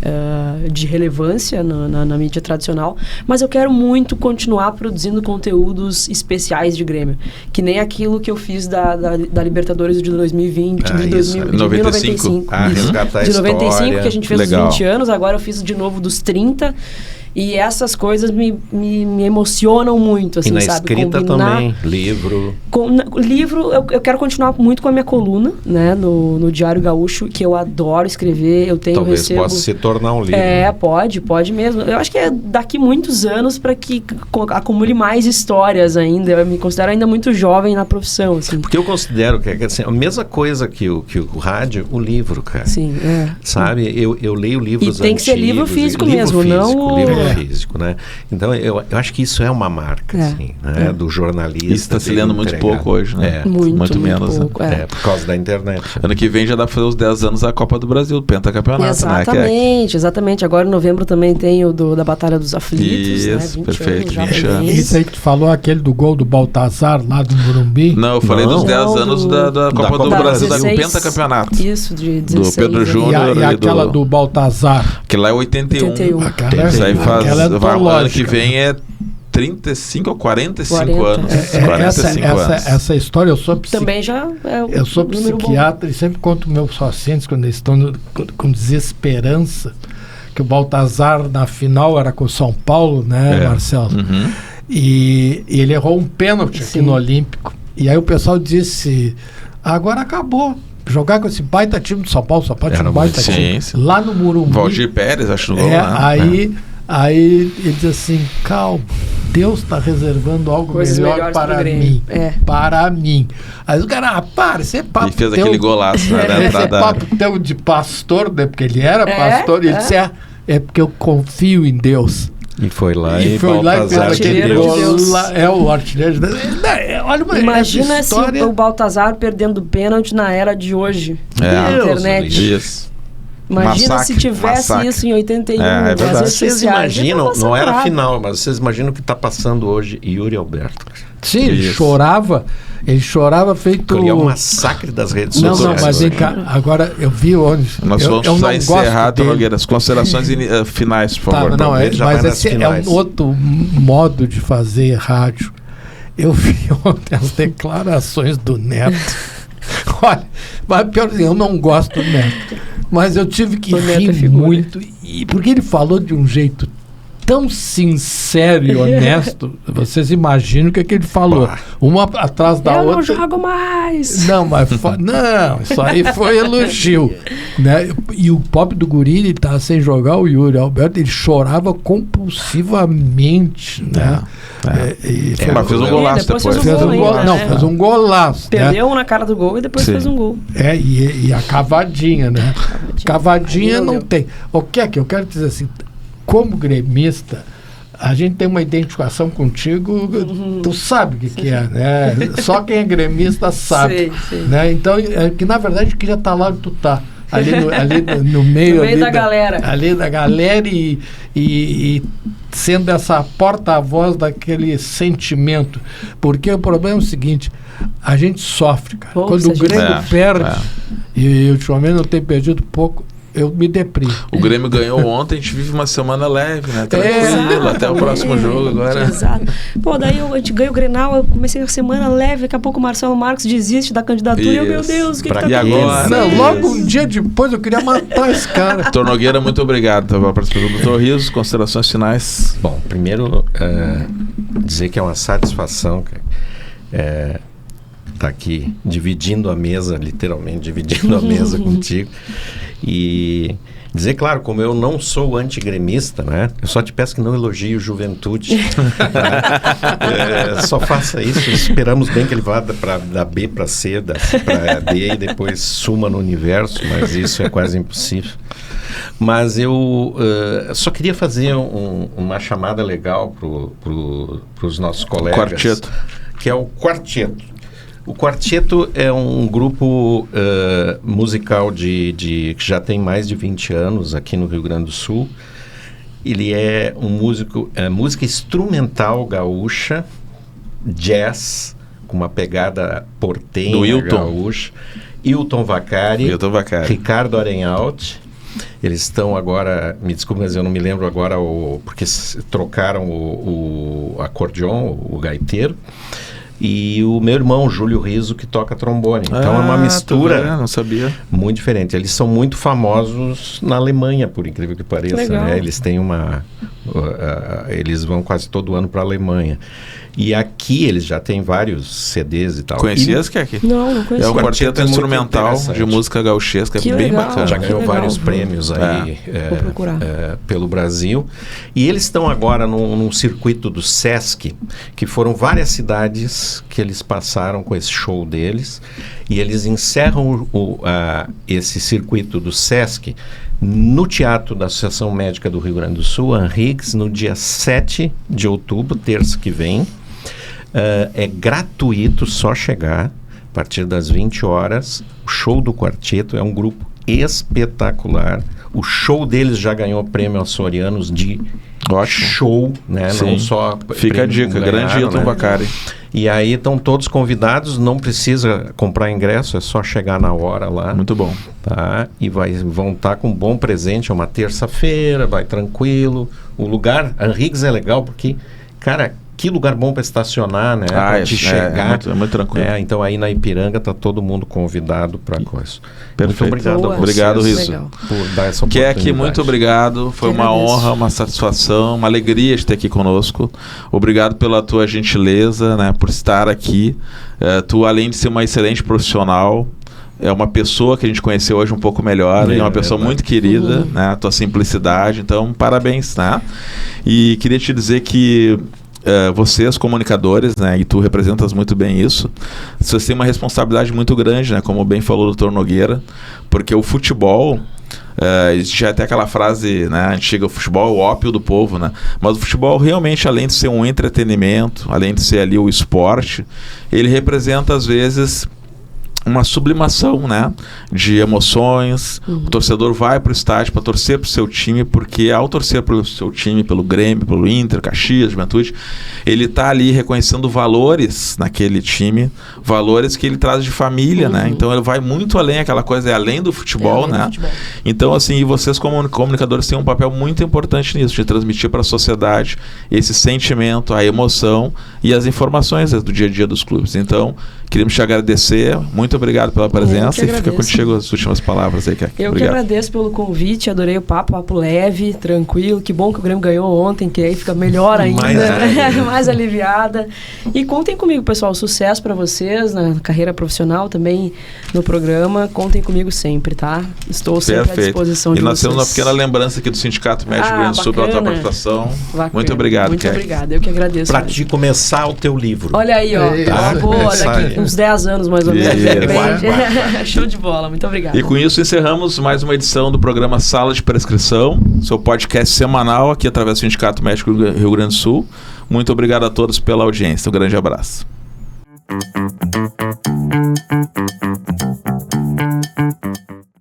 de relevância na mídia tradicional, mas eu quero muito continuar produzindo conteúdos especiais de Grêmio, que nem aquilo que eu fiz da Libertadores de 2020, de 1995. De 95, que a gente fez os 20 anos, agora eu fiz de novo dos 30. E essas coisas me emocionam muito, assim, e na sabe? escrita também, livro. Livro, eu quero continuar muito com a minha coluna, né? No Diário Gaúcho, que eu adoro escrever, eu tenho Talvez possa se tornar um livro. Pode mesmo. Eu acho que é daqui muitos anos para que acumule mais histórias ainda. Eu me considero ainda muito jovem na profissão, assim. Porque eu considero que é assim, a mesma coisa que o rádio, o livro, cara. Sim, Sabe? Eu leio livros antigos. E tem que ser livro físico mesmo, não livro físico, né? Então, eu acho que isso é uma marca, assim, né? Do jornalista. Isso está se lendo muito pouco hoje, né? Muito menos. Pouco, né? Por causa da internet. Ano que vem já dá para fazer os 10 anos da Copa do Brasil, do pentacampeonato, Exatamente. Agora em novembro também tem o da Batalha dos Aflitos, isso, né? 20 perfeito, 20 anos. Isso aí que tu falou, aquele do gol do Baltazar lá do Morumbi? Não, eu falei dos 10 anos da Copa do Brasil, do pentacampeonato. Isso, de 16. Do Pedro Júnior e aquela do Baltazar. Que lá é 81. Isso aí faz... ano que vem é 35 ou 45 anos. 45 anos. Essa história, eu sou psiquiatra. Também já eu sou psiquiatra e sempre conto meus pacientes quando eles estão com desesperança, que o Baltazar na final era com o São Paulo, né, Marcelo? Uhum. E ele errou um pênalti aqui no Olímpico. E aí o pessoal disse, agora acabou. Jogar com esse baita time do São Paulo, só pode um baita time. Lá no Morumbi. Valdir Pérez, acho no gol, né? Aí ele diz assim, calma, Deus está reservando algo melhor para mim. Para mim. Aí o cara, para, você é papo. E fez aquele golaço na entrada. Papo teu de pastor, né? Porque ele era pastor, e ele disse, é porque eu confio em Deus. E foi lá e fez aquele gol. É o artilheiro. Olha, imagina se o Baltazar perdendo pênalti na era de hoje. Na internet. Isso. Imagina se tivesse isso em 81. Vocês imaginam, não era a final, mas vocês imaginam o que está passando hoje Yuri Alberto. Sim, ele chorava feito... Ele é um massacre das redes sociais. Não, mas vem cá, agora eu vi onde... Nós vamos precisar encerrar, Nogueira, as considerações finais, por favor. Não, mas esse é um outro modo de fazer rádio. Eu vi ontem as declarações do Neto. Olha, mas pior, eu não gosto do Neto. Mas eu tive que rir muito, porque ele falou de um jeito tão sincero e honesto. Vocês imaginam o que ele falou. Uma atrás da outra. Eu não jogo mais. Não, mas não, isso aí foi elogio. Né? E o pobre do guri, ele estava sem jogar, o Yuri Alberto, ele chorava compulsivamente. Né? Mas fez um golaço depois. Fez um golaço. Perdeu na cara do gol e depois fez um gol. E a cavadinha, né? Cavadinha não tem. O que é que eu quero dizer assim? Como gremista, a gente tem uma identificação contigo, tu sabe o que é, né? Só quem é gremista sabe. Sei. Né? Então, que na verdade eu queria estar lá onde tu tá. Ali no meio, da galera. Ali da galera e sendo essa porta-voz daquele sentimento. Porque o problema é o seguinte, a gente sofre, cara. Quando o Grêmio perde, e ultimamente não tem perdido pouco, eu me deprimo. O Grêmio ganhou ontem, a gente vive uma semana leve, né? Tranquilo, até o próximo jogo agora. Exato. Pô, daí a gente ganha o Grenal, eu comecei a semana leve, daqui a pouco o Marcelo Marcos desiste da candidatura e eu, meu Deus, o que tá acontecendo? Não, logo um dia depois eu queria matar esse cara. Doutor Nogueira, muito obrigado pela participação do Doutor Riso. Considerações finais. Bom, primeiro, dizer que é uma satisfação estar aqui dividindo a mesa, literalmente dividindo a mesa contigo. E dizer, claro, como eu não sou antigremista, né? Eu só te peço que não elogie o Juventude. Só faça isso. Esperamos bem que ele vá da B para C, da C para D e depois suma no universo, mas isso é quase impossível. Mas eu só queria fazer uma chamada legal para os nossos colegas. Quarteto. Que é o Quarteto. O Quarteto é um grupo musical que já tem mais de 20 anos aqui no Rio Grande do Sul. Ele é um música instrumental gaúcha, jazz, com uma pegada portenha gaúcha. Hilton Vacari, Ricardo Arenhaut. Eles estão agora, me desculpe, mas eu não me lembro agora, porque trocaram o acordeon, o gaiteiro. E o meu irmão, Júlio Riso, que toca trombone. Então é uma mistura não sabia. Muito diferente. Eles são muito famosos na Alemanha, por incrível que pareça. Né? Eles têm eles vão quase todo ano para a Alemanha. E aqui eles já têm vários CDs e tal. Conhecias que é aqui? Não conhecia. É um quarteto instrumental de música gauchesca, é bem bacana. Já ganhou vários prêmios aí pelo Brasil. E eles estão agora num circuito do Sesc, que foram várias cidades que eles passaram com esse show deles. E eles encerram esse circuito do Sesc no Teatro da Associação Médica do Rio Grande do Sul, Henriques, no dia 7 de outubro, terça que vem. É gratuito, só chegar a partir das 20 horas. O show do Quarteto é um grupo espetacular. O show deles já ganhou prêmio Açorianos de show, né? Sim. Não só fica a dica, grande Hilton Vacari. E aí estão todos convidados, não precisa comprar ingresso, é só chegar na hora lá. Muito bom. Tá? E vão estar com um bom presente, é uma terça-feira, vai tranquilo. O lugar, Henriques é legal porque, cara, que lugar bom para estacionar, né? Para te chegar. É muito tranquilo. Então aí na Ipiranga tá todo mundo convidado para coisa. Perfeito. Muito obrigado a vocês. Obrigado, Riso. Por dar essa oportunidade. Que é aqui, muito obrigado. Foi uma honra, uma satisfação, uma alegria de ter aqui conosco. Obrigado pela tua gentileza, né? Por estar aqui. Tu, além de ser uma excelente profissional, é uma pessoa que a gente conheceu hoje um pouco melhor, é uma pessoa muito querida, né? A tua simplicidade, então parabéns, né? E queria te dizer que vocês, comunicadores, né, e tu representas muito bem isso, vocês têm uma responsabilidade muito grande, né, como bem falou o Dr. Nogueira, porque o futebol, existe até aquela frase, né, antiga, o futebol é o ópio do povo, né, mas o futebol realmente, além de ser um entretenimento, além de ser ali o esporte, ele representa às vezes uma sublimação, né, de emoções. O torcedor vai para o estádio para torcer para o seu time, porque ao torcer pelo seu time, pelo Grêmio, pelo Inter, Caxias, Juventude, ele está ali reconhecendo valores naquele time, valores que ele traz de família, né? Então ele vai muito além, aquela coisa é além do futebol, né? Então, assim, vocês como comunicadores têm um papel muito importante nisso, de transmitir para a sociedade esse sentimento, a emoção e as informações do dia a dia dos clubes. Então, queríamos te agradecer, muito obrigado pela presença e fica contigo as últimas palavras aí, Kaki. Eu que agradeço pelo convite, adorei o papo leve, tranquilo, que bom que o Grêmio ganhou ontem, que aí fica melhor ainda, mais aliviada. E contem comigo, pessoal, sucesso para vocês na carreira profissional, também no programa, contem comigo sempre, tá? Estou sempre à disposição de vocês. E nós temos uma pequena lembrança aqui do Sindicato Médico do Rio Grande do Sul pela tua participação. Muito obrigado, Muito obrigada, eu que agradeço. Para te começar o teu livro. Olha aí, ó, daqui uns 10 anos mais ou menos. Show de bola, muito obrigado. E com isso encerramos mais uma edição do programa Sala de Prescrição, seu podcast semanal aqui através do Sindicato Médico do Rio Grande do Sul. Muito obrigado a todos pela audiência. Um grande abraço.